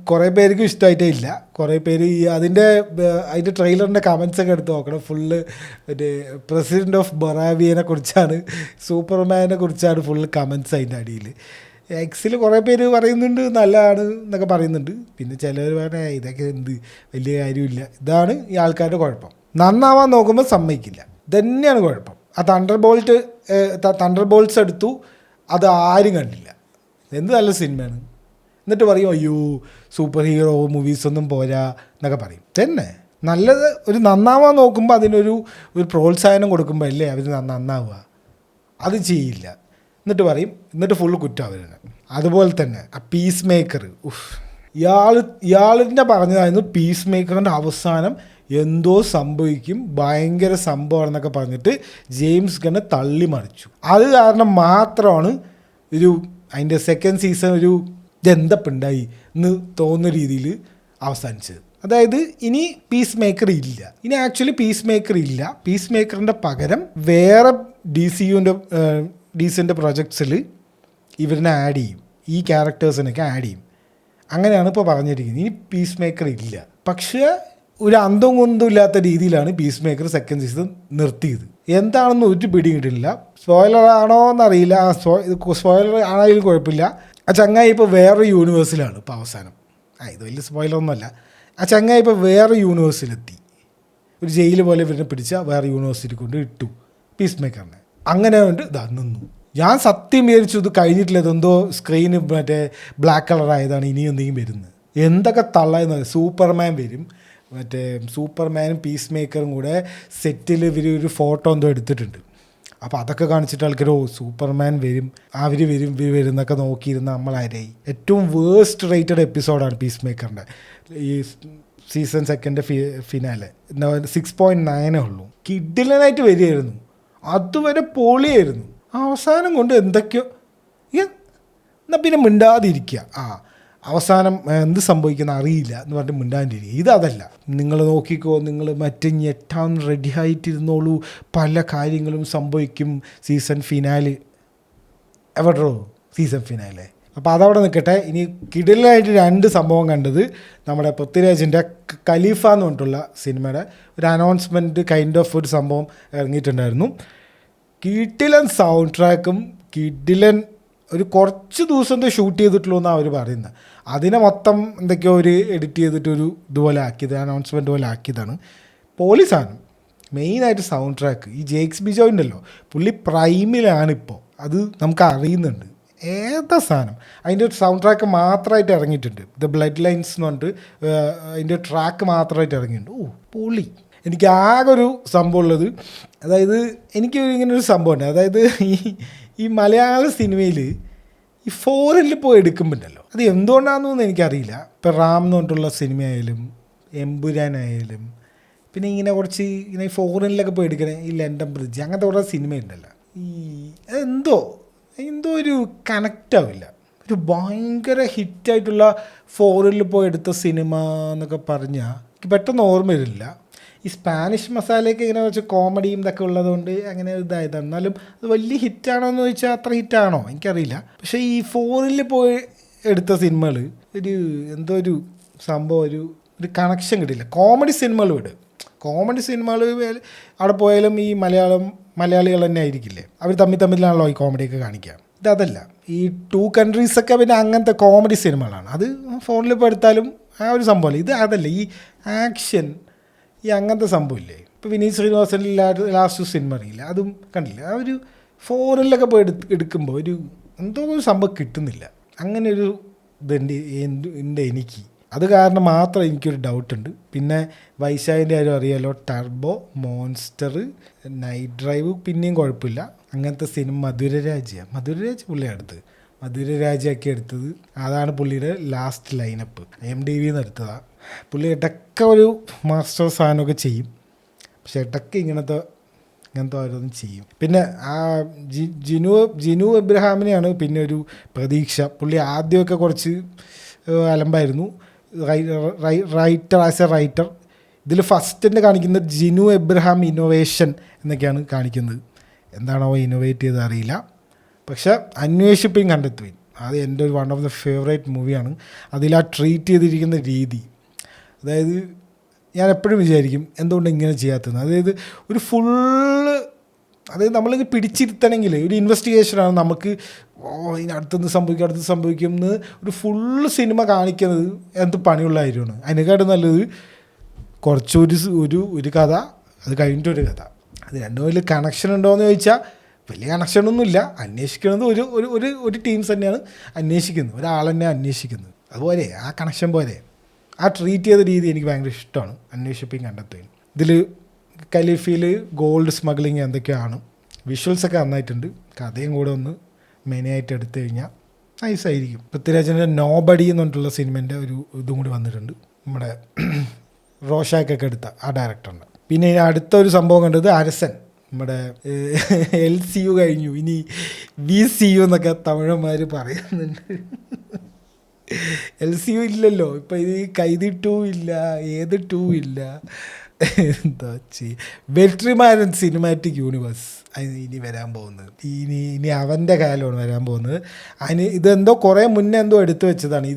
കുറേ പേർക്ക് ഇഷ്ടമായിട്ടേ ഇല്ല. കുറേ പേര് അതിൻ്റെ ട്രെയിലറിൻ്റെ കമൻസൊക്കെ എടുത്ത് നോക്കണം. ഫുള്ള് മറ്റേ പ്രസിഡൻറ്റ് ഓഫ് ബൊറാവിയനെ കുറിച്ചാണ്, സൂപ്പർമാനെ കുറിച്ചാണ് ഫുള്ള് കമൻസ് അതിൻ്റെ അടിയിൽ. എക്സിൽ കുറേ പേര് പറയുന്നുണ്ട് നല്ലതാണ് എന്നൊക്കെ പറയുന്നുണ്ട്. പിന്നെ ചിലവർ പറഞ്ഞാൽ ഇതൊക്കെ എന്ത് വലിയ കാര്യമില്ല. ഇതാണ് ഈ ആൾക്കാരുടെ കുഴപ്പം. നന്നാവാൻ നോക്കുമ്പോൾ സമ്മതിക്കില്ല, തന്നെയാണ് കുഴപ്പം. ആ തണ്ടർ ബോൾട്സ് എടുത്തു, അത് ആരും കണ്ടില്ല. എന്ത് നല്ല സിനിമയാണ്, എന്നിട്ട് പറയും അയ്യോ സൂപ്പർ ഹീറോ മൂവീസൊന്നും പോരാ എന്നൊക്കെ പറയും. തന്നെ നല്ലത് ഒരു നന്നാവാൻ നോക്കുമ്പോൾ അതിനൊരു പ്രോത്സാഹനം കൊടുക്കുമ്പോൾ അല്ലേ അവർ നന്നാവുക. അത് ചെയ്യില്ല, എന്നിട്ട് പറയും, എന്നിട്ട് ഫുള്ള് കുറ്റം അവരാണ്. അതുപോലെ തന്നെ ആ പീസ് മേക്കർ, ഇയാളിൻ്റെ പറഞ്ഞതായിരുന്നു പീസ് മേക്കറിൻ്റെ അവസാനം എന്തോ സംഭവിക്കും, ഭയങ്കര സംഭവമാണെന്നൊക്കെ പറഞ്ഞിട്ട് ജെയിംസ് ഗണ്ണ് തള്ളി മറിച്ചു. അത് കാരണം മാത്രമാണ് അതിൻ്റെ സെക്കൻഡ് സീസൺ ഇതെന്തപ്പുണ്ടായി എന്ന് തോന്നുന്ന രീതിയിൽ അവസാനിച്ചത്. അതായത് ഇനി പീസ് മേക്കർ ഇല്ല, ഇനി ആക്ച്വലി പീസ് മേക്കർ ഇല്ല. പീസ് മേക്കറിൻ്റെ പകരം വേറെ ഡീസിൻ്റെ പ്രൊജക്ട്സിൽ ഇവരിനെ ആഡ് ചെയ്യും, ഈ ക്യാരക്ടേഴ്സിനൊക്കെ ആഡ് ചെയ്യും. അങ്ങനെയാണ് ഇപ്പോൾ പറഞ്ഞിരിക്കുന്നത്. ഇനി പീസ് മേക്കർ ഇല്ല. പക്ഷേ ഒരു അന്തം കൊണ്ടും ഇല്ലാത്ത രീതിയിലാണ് പീസ് മേക്കർ സെക്കൻഡ് സീസൺ നിർത്തിയത്. എന്താണെന്ന് ഒരു പിടിയും കിട്ടില്ല. സ്പോയിലർ ആണോ എന്നറിയില്ല. സ്പോയിലർ ആണെങ്കിലും കുഴപ്പമില്ല. ആ ചങ്ങായി ഇപ്പോൾ വേറെ യൂണിവേഴ്സിലാണ് ഇപ്പോൾ അവസാനം. ഇത് വലിയ സ്പോയിലറൊന്നുമല്ല. ആ ചങ്ങായി ഇപ്പോൾ വേറെ യൂണിവേഴ്സിലെത്തി. ഒരു ജയിൽ പോലെ ഇവരിനെ പിടിച്ച വേറെ യൂണിവേഴ്സിറ്റി കൊണ്ട് ഇട്ടു പീസ് മേക്കറിനെ. അങ്ങനെ കൊണ്ട് നിന്നു. ഞാൻ സത്യം വിചാരിച്ചു ഇത് കഴിഞ്ഞിട്ടില്ല, ഇതെന്തോ സ്ക്രീന് മറ്റേ ബ്ലാക്ക് കളറായതാണ്, ഇനിയും എന്തെങ്കിലും വരുന്നത്. എന്തൊക്കെ തള്ളയെന്ന്. സൂപ്പർമാൻ വരും, മറ്റേ സൂപ്പർമാനും പീസ് മേക്കറും കൂടെ സെറ്റിൽ ഒരു ഫോട്ടോ എന്തോ എടുത്തിട്ടുണ്ട്. അപ്പോൾ അതൊക്കെ കാണിച്ചിട്ട് ആൾക്കാർ സൂപ്പർമാൻ വരും, അവർ വരും എന്നൊക്കെ നോക്കിയിരുന്ന നമ്മളാരായി. ഏറ്റവും വേഴ്സ്റ്റ് റേറ്റഡ് എപ്പിസോഡാണ് പീസ് മേക്കറിൻ്റെ ഈ സീസൺ സെക്കൻഡ് ഫിനാലെ. 6.9 ഉള്ളൂ. കിഡിലനായിട്ട് വരികയായിരുന്നു, അതുവരെ പൊളിയായിരുന്നു. അവസാനം കൊണ്ട് എന്തൊക്കെയോ എന്നാൽ പിന്നെ മിണ്ടാതിരിക്കുക. അവസാനം എന്ത് സംഭവിക്കുന്ന അറിയില്ല എന്ന് പറഞ്ഞിട്ട് മിണ്ടാതിരിക്കുക. ഇതല്ല, നിങ്ങൾ നോക്കിക്കോ, നിങ്ങൾ മറ്റേ ഞെട്ടാൻ റെഡി ആയിട്ടിരുന്നോളൂ, പല കാര്യങ്ങളും സംഭവിക്കും സീസൺ ഫിനാലെ. എവിടെയോ സീസൺ ഫിനാലെ. അപ്പോൾ അതവിടെ നിൽക്കട്ടെ. ഇനി കിടിലായിട്ട് 2 സംഭവം കണ്ടത് നമ്മുടെ പൃഥ്വിരാജിൻ്റെ ഖലീഫ എന്ന് പറഞ്ഞിട്ടുള്ള സിനിമയുടെ ഒരു അനൗൺസ്മെൻറ്റ് കൈൻഡ് ഓഫ് ഒരു സംഭവം ഇറങ്ങിയിട്ടുണ്ടായിരുന്നു. കിടിലൻ സൗണ്ട് ട്രാക്കും കിടിലൻ ഒരു കുറച്ച് ദിവസത്തെ ഷൂട്ട് ചെയ്തിട്ടുള്ളൂ എന്നാണ് അവർ പറയുന്നത്. അതിനെ മൊത്തം എന്തൊക്കെയോ എഡിറ്റ് ചെയ്തിട്ടൊരു ഇതുപോലെ ആക്കിയത്, അനൗൺസ്മെൻറ്റ് പോലെ ആക്കിയതാണ്. പോലീസാണ് മെയിനായിട്ട് സൗണ്ട് ട്രാക്ക്. ഈ ജേക്സ് ബിജോയ് ഉണ്ടല്ലോ, പുള്ളി പ്രൈമിലാണിപ്പോൾ, അത് നമുക്ക് അറിയുന്നുണ്ട്. ഏതാ സാധനം അതിൻ്റെ ഒരു സൗണ്ട് ട്രാക്ക് മാത്രമായിട്ട് ഇറങ്ങിയിട്ടുണ്ട്. ദ ബ്ലഡ് ലൈൻസ് എന്ന് പറഞ്ഞിട്ട് അതിൻ്റെ ട്രാക്ക് മാത്രമായിട്ട് ഇറങ്ങിയിട്ടുണ്ട്. പൊളി. എനിക്ക് ആകെ ഒരു സംഭവം ഉള്ളത്, അതായത് എനിക്ക് ഇങ്ങനൊരു സംഭവമുണ്ട്. അതായത് ഈ മലയാള സിനിമയിൽ ഈ ഫോറിനിൽ പോയി എടുക്കുമ്പോണ്ടല്ലോ, അത് എന്തുകൊണ്ടാണെന്നൊന്നും എനിക്കറിയില്ല. ഇപ്പോൾ റാം എന്ന് പറഞ്ഞിട്ടുള്ള സിനിമയായാലും എമ്പുരാനായാലും പിന്നെ ഇങ്ങനെ കുറച്ച് ഇങ്ങനെ ഫോറിനിലൊക്കെ പോയി എടുക്കണേ, ഈ ലണ്ടൻ ബ്രിഡ്ജ്, അങ്ങനത്തെ കുറേ സിനിമയുണ്ടല്ലോ, എന്തോ ഒരു കണക്റ്റാവില്ല. ഒരു ഭയങ്കര ഹിറ്റായിട്ടുള്ള ഫോറിനിൽ പോയി എടുത്ത സിനിമ എന്നൊക്കെ പറഞ്ഞാൽ എനിക്ക് പെട്ടെന്ന് ഓർമ്മ വരില്ല. ഈ സ്പാനിഷ് മസാലയൊക്കെ ഇങ്ങനെ കുറച്ച് കോമഡിയും ഇതൊക്കെ ഉള്ളതുകൊണ്ട് അങ്ങനെ ഇതായതാണ്. എന്നാലും അത് വലിയ ഹിറ്റാണോ എന്ന് ചോദിച്ചാൽ അത്ര ഹിറ്റാണോ എനിക്കറിയില്ല. പക്ഷേ ഈ ഫോറിനിൽ പോയി എടുത്ത സിനിമകൾ എന്തോ ഒരു സംഭവം, ഒരു കണക്ഷൻ കിട്ടില്ല. കോമഡി സിനിമകൾ കോമഡി സിനിമകൾ അവിടെ പോയാലും ഈ മലയാളികൾ തന്നെ ആയിരിക്കില്ലേ, അവർ തമ്മിലാണല്ലോ ഈ കോമഡിയൊക്കെ കാണിക്കുക. ഇതല്ല, ഈ 2 കൺട്രീസൊക്കെ പിന്നെ അങ്ങനത്തെ കോമഡി സിനിമകളാണ്. അത് ഫോണിൽ ഇപ്പോൾ എടുത്താലും ആ ഒരു സംഭവമല്ല. ഇത് അതല്ല, ഈ ആക്ഷൻ, ഈ അങ്ങനത്തെ സംഭവമില്ലേ. ഇപ്പോൾ വിനീത് ശ്രീനിവാസൻ്റെ ലാസ്റ്റ് സിനിമ അറിയില്ല, അതും കണ്ടില്ല. ആ ഒരു ഫോറിനിലൊക്കെ പോയി എടുക്കുമ്പോൾ എന്തോ ഒരു സംഭവം കിട്ടുന്നില്ല. അങ്ങനെ ഒരു ഇതുണ്ട് എനിക്ക്. അത് കാരണം മാത്രം എനിക്കൊരു ഡൗട്ടുണ്ട്. പിന്നെ വൈശാഖിൻ്റെ കാര്യം അറിയാലോ, ടർബോ, മോൺസ്റ്റർ, നൈറ്റ് ഡ്രൈവ് പിന്നെയും കുഴപ്പമില്ല. അങ്ങനത്തെ സിനിമ മധുരരാജ് പുള്ളിയാണ് മധുരരാജയൊക്കെ എടുത്തത്. അതാണ് പുള്ളിയുടെ ലാസ്റ്റ് ലൈനപ്പ്. IMDb എടുത്തതാണ്. പുള്ളി ഇടയ്ക്ക് ഒരു മാസ്റ്റർ സാധനമൊക്കെ ചെയ്യും, പക്ഷെ ഇടയ്ക്ക് ഇങ്ങനത്തെ അങ്ങനത്തെ ഓരോന്നും ചെയ്യും. പിന്നെ ആ ജിനു എബ്രഹാമിനെയാണ് പിന്നെ ഒരു പ്രതീക്ഷ. പുള്ളി ആദ്യമൊക്കെ കുറച്ച് അലമ്പായിരുന്നു ആസ് എ റൈറ്റർ. ഇതിൽ ഫസ്റ്റ് തന്നെ കാണിക്കുന്നത് ജിനു എബ്രഹാം ഇന്നോവേഷൻ എന്നൊക്കെയാണ് കാണിക്കുന്നത്. എന്താണോ ഇന്നോവേറ്റ് ചെയ്ത് അറിയില്ല. പക്ഷെ അന്വേഷിപ്പിയും കണ്ടെത്തുകയും അത് എൻ്റെ ഒരു വൺ ഓഫ് ദ ഫേവറേറ്റ് മൂവിയാണ്. അതിൽ ആ ട്രീറ്റ് ചെയ്തിരിക്കുന്ന രീതി, അതായത് ഞാൻ എപ്പോഴും വിചാരിക്കും എന്തുകൊണ്ട് ഇങ്ങനെ ചെയ്യാത്തതെന്ന്. അതായത് ഒരു ഫുള്ള്, അതായത് നമ്മളിത് പിടിച്ചിരുത്തണമെങ്കിൽ ഒരു ഇൻവെസ്റ്റിഗേഷനാണ്. നമുക്ക് ഇനി അടുത്തൊന്ന് സംഭവിക്കും എന്ന് ഒരു ഫുള്ള് സിനിമ കാണിക്കുന്നത് എന്ത് പണിയുള്ള കാര്യമാണ്. അതിനെക്കാട്ടും നല്ലത് കുറച്ചൊരു കഥ, അത് കഴിഞ്ഞിട്ടൊരു കഥ. അത് രണ്ടും വലിയ കണക്ഷൻ ഉണ്ടോയെന്ന് ചോദിച്ചാൽ വലിയ കണക്ഷനൊന്നുമില്ല. അന്വേഷിക്കുന്നത് ഒരു ടീംസ് തന്നെയാണ് അന്വേഷിക്കുന്നത്, ഒരാൾ തന്നെ അന്വേഷിക്കുന്നത്. അതുപോലെ ആ കണക്ഷൻ പോലെ ആ ട്രീറ്റ് ചെയ്ത രീതി എനിക്ക് ഭയങ്കര ഇഷ്ടമാണ്. അന്വേഷിപ്പിയും കണ്ടെത്തുകയും ഇതിൽ ഖലീഫയിൽ ഗോൾഡ് സ്മഗ്ലിങ് എന്തൊക്കെയാണ്. വിഷ്വൽസൊക്കെ നന്നായിട്ടുണ്ട്. കഥയും കൂടെ ഒന്ന് മെയിനായിട്ട് എടുത്തു കഴിഞ്ഞാൽ നൈസായിരിക്കും. പൃഥ്വിരാജിൻ്റെ നോബഡി എന്ന് പറഞ്ഞിട്ടുള്ള സിനിമേൻ്റെ ഒരു ഇതും കൂടി വന്നിട്ടുണ്ട്, നമ്മുടെ റോഷാക്കൊക്കെ എടുത്ത ആ ഡയറക്ടറിൻ്റെ. പിന്നെ ഇനി അടുത്തൊരു സംഭവം കണ്ടത് അരസൻ. നമ്മുടെ LCU കഴിഞ്ഞു, ഇനി VCU എന്നൊക്കെ തമിഴന്മാർ പറയുന്നുണ്ട്. LCU ഇല്ലല്ലോ ഇപ്പം. ഇത് കൈതി 2 ഇല്ല, ഏത് 2 ഇല്ല, എന്താ വെട്രിമാരൻ സിനിമാറ്റിക് യൂണിവേഴ്സ് ഇനി വരാൻ പോകുന്നത്. ഇനി അവൻ്റെ കാലമാണ് വരാൻ പോകുന്നത്. ഇതെന്തോ കുറേ മുന്നേ എന്തോ എടുത്തു വെച്ചതാണ്.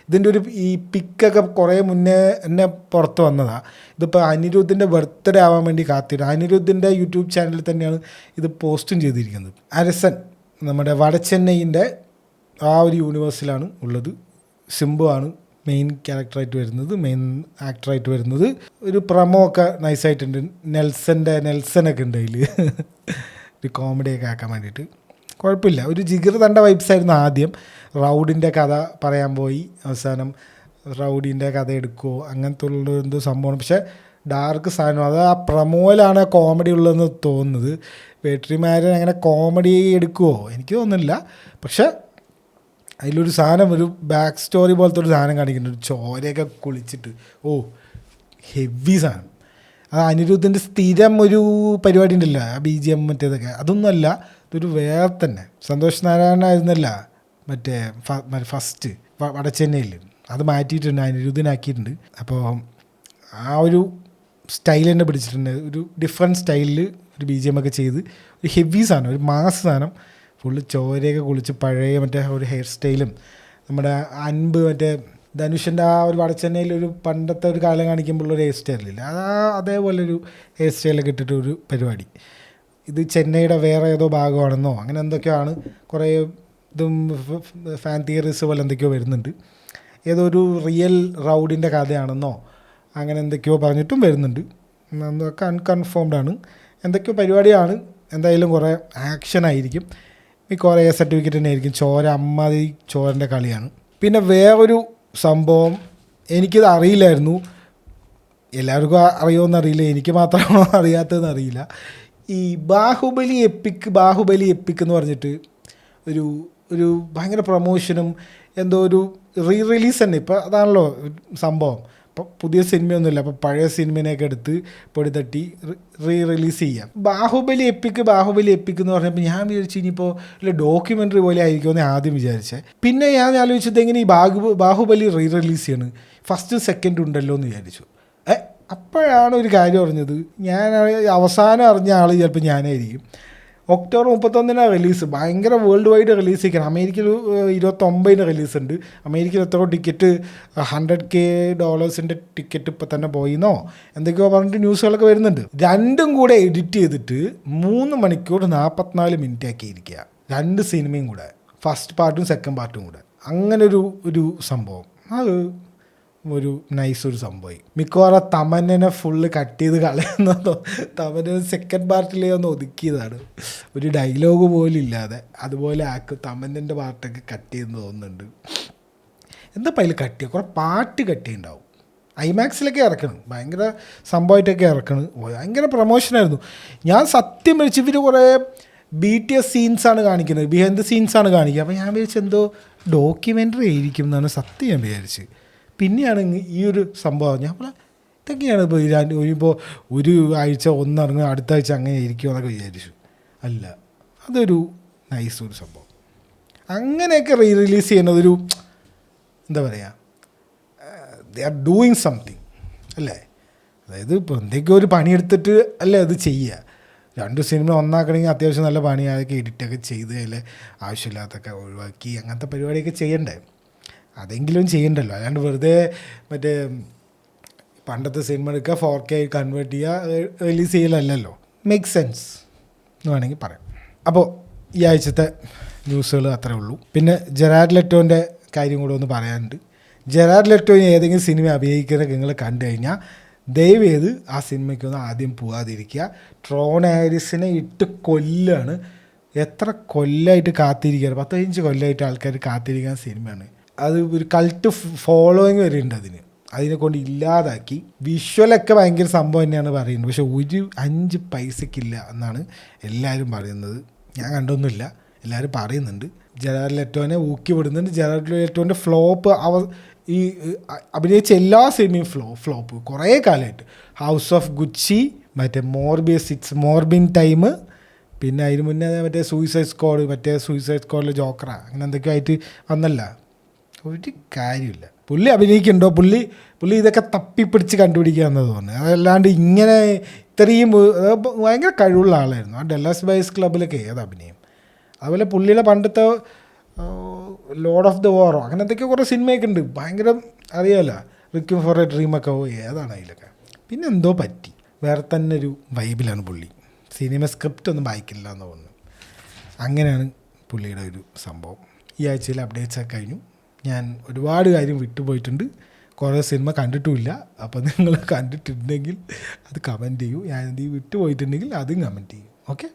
ഇതിൻ്റെ ഈ പിക്കൊക്കെ കുറേ മുന്നേ എന്നെ പുറത്ത് വന്നതാണ്. ഇതിപ്പോൾ അനിരുദ്ധിൻ്റെ ബർത്ത്ഡേ ആവാൻ വേണ്ടി കാത്തിരുന്നു. അനിരുദ്ധിൻ്റെ യൂട്യൂബ് ചാനലിൽ തന്നെയാണ് ഇത് പോസ്റ്റും ചെയ്തിരിക്കുന്നത്. അരസൻ നമ്മുടെ വടച്ചെന്നൈൻ്റെ ആ ഒരു യൂണിവേഴ്സിലാണ് ഉള്ളത്. സിംബു ആണ് മെയിൻ ക്യാരക്ടറായിട്ട് വരുന്നത്, മെയിൻ ആക്ടറായിട്ട് വരുന്നത്. ഒരു പ്രമോ ഒക്കെ നൈസായിട്ടുണ്ട്. നെൽസനൊക്കെ ഉണ്ട് അതിൽ, ഒരു കോമഡിയൊക്കെ ആക്കാൻ വേണ്ടിയിട്ട്. കുഴപ്പമില്ല. ഒരു ജിഗർ തണ്ട വൈബ്സായിരുന്നു ആദ്യം. റൗഡിൻ്റെ കഥ പറയാൻ പോയി, അവസാനം റൗഡിൻ്റെ കഥ എടുക്കുമോ അങ്ങനത്തെ ഉള്ള എന്തോ സംഭവമാണ്. പക്ഷേ ഡാർക്ക് സാധനം. അത് ആ പ്രമോയിലാണ് കോമഡി ഉള്ളതെന്ന് തോന്നുന്നത്. വെട്രിമാരൻ അങ്ങനെ കോമഡി എടുക്കുമോ എനിക്ക് തോന്നുന്നില്ല. പക്ഷേ അതിലൊരു സാധനം, ഒരു ബാക്ക് സ്റ്റോറി പോലത്തെ ഒരു സാധനം കാണിക്കുന്നുണ്ട്. ഒരു ചോരയൊക്കെ കുളിച്ചിട്ട് ഹെവി സാധനം. അത് അനിരുദ്ധിൻ്റെ സ്ഥിരം ഒരു പരിപാടി ഉണ്ടല്ലോ, ആ BGM മറ്റേതൊക്കെ, അതൊന്നുമല്ല. ഇതൊരു വേറെ തന്നെ. സന്തോഷ് നാരായണനായിരുന്നല്ല മറ്റേ ഫസ്റ്റ് വടച്ചെന്നൈയിൽ, അത് മാറ്റിയിട്ടുണ്ട്, അനിരുദ്ധിനാക്കിയിട്ടുണ്ട്. അപ്പോൾ ആ ഒരു സ്റ്റൈൽ തന്നെ പിടിച്ചിട്ടുണ്ട്. ഒരു ഡിഫറെൻറ്റ് സ്റ്റൈലിൽ ഒരു BGM ഒക്കെ ചെയ്ത് ഒരു ഹെവി സാധനം, ഒരു മാസ് സാധനം. ഫുള്ള് ചോരയൊക്കെ കുളിച്ച് പഴയ മറ്റേ ഒരു ഹെയർ സ്റ്റൈലും, നമ്മുടെ അൻപ് മറ്റേ ധനുഷിൻ്റെ ആ ഒരു വടച്ചെന്നൈയിൽ ഒരു പണ്ടത്തെ ഒരു കാലം കാണിക്കുമ്പോഴുള്ളൊരു ഹെയർ സ്റ്റൈലില്ല, അതേപോലെ ഒരു ഹെയർ സ്റ്റൈലൊക്കെ ഇട്ടിട്ട് ഒരു പരിപാടി. ഇത് ചെന്നൈയുടെ വേറെ ഏതോ ഭാഗമാണെന്നോ അങ്ങനെ എന്തൊക്കെയാണ്, കുറേ ഇതും ഫാൻ തിയറീസ് പോലെ എന്തൊക്കെയോ വരുന്നുണ്ട്. ഏതോ ഒരു റിയൽ റൗഡിൻ്റെ കഥയാണെന്നോ അങ്ങനെ എന്തൊക്കെയോ പറഞ്ഞിട്ടും വരുന്നുണ്ട്. എന്തൊക്കെ അൺകൺഫേംഡാണ്, എന്തൊക്കെയോ പരിപാടിയാണ്. എന്തായാലും കുറേ ആക്ഷനായിരിക്കും, കുറേ സർട്ടിഫിക്കറ്റ് തന്നെ ആയിരിക്കും. അമ്മാതി ചോരൻ്റെ കളിയാണ്. പിന്നെ വേറൊരു സംഭവം, എനിക്കിത് അറിയില്ലായിരുന്നു. എല്ലാവർക്കും അറിയുമെന്നറിയില്ല, എനിക്ക് മാത്രമാണോ അറിയാത്തതെന്ന് അറിയില്ല. ഈ ബാഹുബലി എപ്പിക്ക് എന്ന് പറഞ്ഞിട്ട് ഒരു ഭയങ്കര പ്രൊമോഷനും എന്തോ ഒരു റിലീസ് തന്നെ. ഇപ്പോൾ അതാണല്ലോ സംഭവം. അപ്പോൾ പുതിയ സിനിമയൊന്നുമില്ല, അപ്പോൾ പഴയ സിനിമേനെയൊക്കെ എടുത്ത് പൊടി തട്ടി റിലീസ് ചെയ്യാം. ബാഹുബലി എപ്പിക്ക് എന്ന് പറഞ്ഞപ്പോൾ ഞാൻ വിചാരിച്ചു ഇനിയിപ്പോൾ ഇല്ല ഡോക്യുമെൻ്ററി പോലെ ആയിരിക്കുമെന്ന് ആദ്യം വിചാരിച്ചേ. പിന്നെ ഞാൻ ആലോചിച്ചത് എങ്ങനെ ഈ ബാഹുബലി റിലീസ് ചെയ്യണം, ഫസ്റ്റ് സെക്കൻഡ് ഉണ്ടല്ലോ എന്ന് വിചാരിച്ചു. അപ്പോഴാണ് ഒരു കാര്യം അറിഞ്ഞത്. ഞാൻ അവസാനം അറിഞ്ഞ ആൾ ചിലപ്പോൾ ഞാനായിരിക്കും. ഒക്ടോബർ 31 റിലീസ്, ഭയങ്കര വേൾഡ് വൈഡ് റിലീസ് ചെയ്യണം. അമേരിക്കയിൽ 29 റിലീസ് ഉണ്ട്. അമേരിക്കയിൽ എത്രയോ ടിക്കറ്റ് $100,000 ടിക്കറ്റ് ഇപ്പോൾ തന്നെ പോയിന്നോ എന്തൊക്കെയോ പറഞ്ഞിട്ട് ന്യൂസുകളൊക്കെ വരുന്നുണ്ട്. രണ്ടും കൂടെ എഡിറ്റ് ചെയ്തിട്ട് 3 മണിക്കൂർ 44 മിനിറ്റ് ആക്കിയിരിക്കുക, 2 സിനിമയും കൂടെ, ഫസ്റ്റ് പാർട്ടും സെക്കൻഡ് പാർട്ടും കൂടെ. അങ്ങനെ ഒരു സംഭവം, അത് ഒരു നൈസ് ഒരു സംഭവമായി. മിക്കവാറും തമന്നനെ ഫുള്ള് കട്ട് ചെയ്ത് കളയുന്നതോ, തമന്ന സെക്കൻഡ് പാർട്ടിലേ ഒന്ന് ഒതുക്കിയതാണ്, ഒരു ഡയലോഗ് പോലും ഇല്ലാതെ. അതുപോലെ തമന്നൻ്റെ പാർട്ടൊക്കെ കട്ട് ചെയ്യുന്ന തോന്നുന്നുണ്ട്. എന്താ അതിൽ കട്ട് ചെയ്യുക, കുറേ പാട്ട് കട്ട് ചെയ്യുന്നുണ്ടാവും. IMAX-ലൊക്കെ ഇറക്കണം, ഭയങ്കര സംഭവമായിട്ടൊക്കെ ഇറക്കണം, ഭയങ്കര പ്രൊമോഷനായിരുന്നു. ഞാൻ സത്യം വിളിച്ച് ഇവർ കുറേ BTS സീൻസാണ് കാണിക്കുന്നത്, ബിഹൈൻഡ് ദ സീൻസാണ് കാണിക്കുക. അപ്പോൾ ഞാൻ വിചാരിച്ചു എന്തോ ഡോക്യുമെൻ്ററി ആയിരിക്കും എന്നാണ് സത്യം ഞാൻ വിചാരിച്ച്. പിന്നെയാണ് ഈ ഒരു സംഭവം. ഞാൻ ഇതൊക്കെയാണ് ഇപ്പോൾ ഒരു ആഴ്ച ഒന്നിറങ്ങും അടുത്ത ആഴ്ച അങ്ങനെ ഇരിക്കുമെന്നൊക്കെ വിചാരിച്ചു. അല്ല, അതൊരു നൈസ് ഒരു സംഭവം. അങ്ങനെയൊക്കെ റിലീസ് ചെയ്യുന്നതൊരു എന്താ പറയുക, ദേ ആർ ഡൂയിങ് സംതിങ് അല്ലേ. അതായത് ഇപ്പോൾ എന്തെങ്കിലും ഒരു പണിയെടുത്തിട്ട് അല്ലേ അത് ചെയ്യുക. 2 സിനിമ ഒന്നാക്കണമെങ്കിൽ അത്യാവശ്യം നല്ല പണി, അതൊക്കെ എഡിറ്റൊക്കെ ചെയ്ത് അതിൽ ആവശ്യമില്ലാത്തൊക്കെ ഒഴിവാക്കി അങ്ങനത്തെ പരിപാടിയൊക്കെ ചെയ്യണ്ടേ. അതെങ്കിലും ചെയ്യണ്ടല്ലോ. അല്ലാണ്ട് വെറുതെ മറ്റേ പണ്ടത്തെ സിനിമ എടുക്കുക 4K കൺവേർട്ട് ചെയ്യുക റിലീസ് ചെയ്യലല്ലോ. മേക്ക് സെൻസ് എന്ന് വേണമെങ്കിൽ പറയാം. അപ്പോൾ ഈ ആഴ്ചത്തെ ന്യൂസുകൾ അത്രേ ഉള്ളൂ. പിന്നെ ജെറാഡ് ലെറ്റോൻ്റെ കാര്യം കൂടെ ഒന്ന് പറയാനുണ്ട്. ജെറാഡ് ലെറ്റോന് ഏതെങ്കിലും സിനിമ അഭിനയിക്കുന്നത് നിങ്ങൾ കണ്ടു കഴിഞ്ഞാൽ ദയവേത് ആ സിനിമയ്ക്കൊന്നും ആദ്യം പോകാതിരിക്കുക. ട്രോൺ ഹാരിസിനെ ഇട്ട് കൊല്ലാണ്. എത്ര കൊല്ലമായിട്ട് കാത്തിരിക്കുകയാണ്, 15 കൊല്ലമായിട്ട് ആൾക്കാർ കാത്തിരിക്കുന്ന സിനിമയാണ്. അത് ഒരു കൾട്ട് ഫോളോയിങ് വരെ ഉണ്ട് അതിനെ കൊണ്ട് ഇല്ലാതാക്കി. വിഷ്വലൊക്കെ ഭയങ്കര സംഭവം തന്നെയാണ് പറയുന്നത്, പക്ഷെ ഒരു 5 പൈസക്കില്ല എന്നാണ് എല്ലാവരും പറയുന്നത്. ഞാൻ കണ്ടൊന്നുമില്ല, എല്ലാവരും പറയുന്നുണ്ട്. ജെറാഡ് ലെറ്റോനെ ഊക്കി വിടുന്നുണ്ട്. ജെറാഡ് ലെറ്റോൻ്റെ ഫ്ലോപ്പ് ഈ അഭിനയിച്ച എല്ലാ സിനിമയും ഫ്ലോപ്പ് കുറേ കാലമായിട്ട്. ഹൗസ് ഓഫ് ഗുച്ചി, മറ്റേ മോർബിയസ്, ഇറ്റ്സ് മോർബിൻ ടൈം, പിന്നെ അതിന് മുന്നേ മറ്റേ സൂയിസൈഡ് സ്ക്വാഡിൽ ജോക്കറ അങ്ങനെ എന്തൊക്കെയോ ആയിട്ട് വന്നല്ല. ഒരു കാര്യമില്ല. പുള്ളി അഭിനയിക്കുന്നുണ്ടോ? പുള്ളി ഇതൊക്കെ തപ്പിപ്പിടിച്ച് കണ്ടുപിടിക്കുക എന്നത് തോന്നുന്നത്. അതല്ലാണ്ട് ഇങ്ങനെ ഇത്രയും ഭയങ്കര കഴിവുള്ള ആളായിരുന്നു. ആ ഡെല്ലാസ് ബോയ്സ് ക്ലബിലൊക്കെ ഏത് അഭിനയം. അതുപോലെ പുള്ളിയുടെ പണ്ടത്തെ ലോർഡ് ഓഫ് ദ വാറോ അങ്ങനെ എന്തൊക്കെയോ കുറേ സിനിമയൊക്കെ ഉണ്ട്, ഭയങ്കര അറിയാമല്ലോ. റിക്വം ഫോർ എ ഡ്രീമൊക്കെ ഏതാണ് അതിലൊക്കെ. പിന്നെ എന്തോ പറ്റി, വേറെ തന്നെ ഒരു വൈബിലാണ് പുള്ളി. സിനിമ സ്ക്രിപ്റ്റ് ഒന്നും വായിക്കില്ല എന്ന് തോന്നുന്നു. അങ്ങനെയാണ് പുള്ളിയുടെ ഒരു സംഭവം. ഈ ആഴ്ചയിൽ അപ്ഡേറ്റ്സൊക്കെ കഴിഞ്ഞു. ഞാൻ ഒരുപാട് കാര്യം വിട്ടുപോയിട്ടുണ്ട്, കുറേ സിനിമ കണ്ടിട്ടുമില്ല. അപ്പോൾ നിങ്ങൾ കണ്ടിട്ടുണ്ടെങ്കിൽ അത് കമൻറ്റ് ചെയ്യൂ. ഞാനിത് വിട്ടുപോയിട്ടുണ്ടെങ്കിൽ അതും കമൻറ്റ് ചെയ്യും. ഓക്കെ.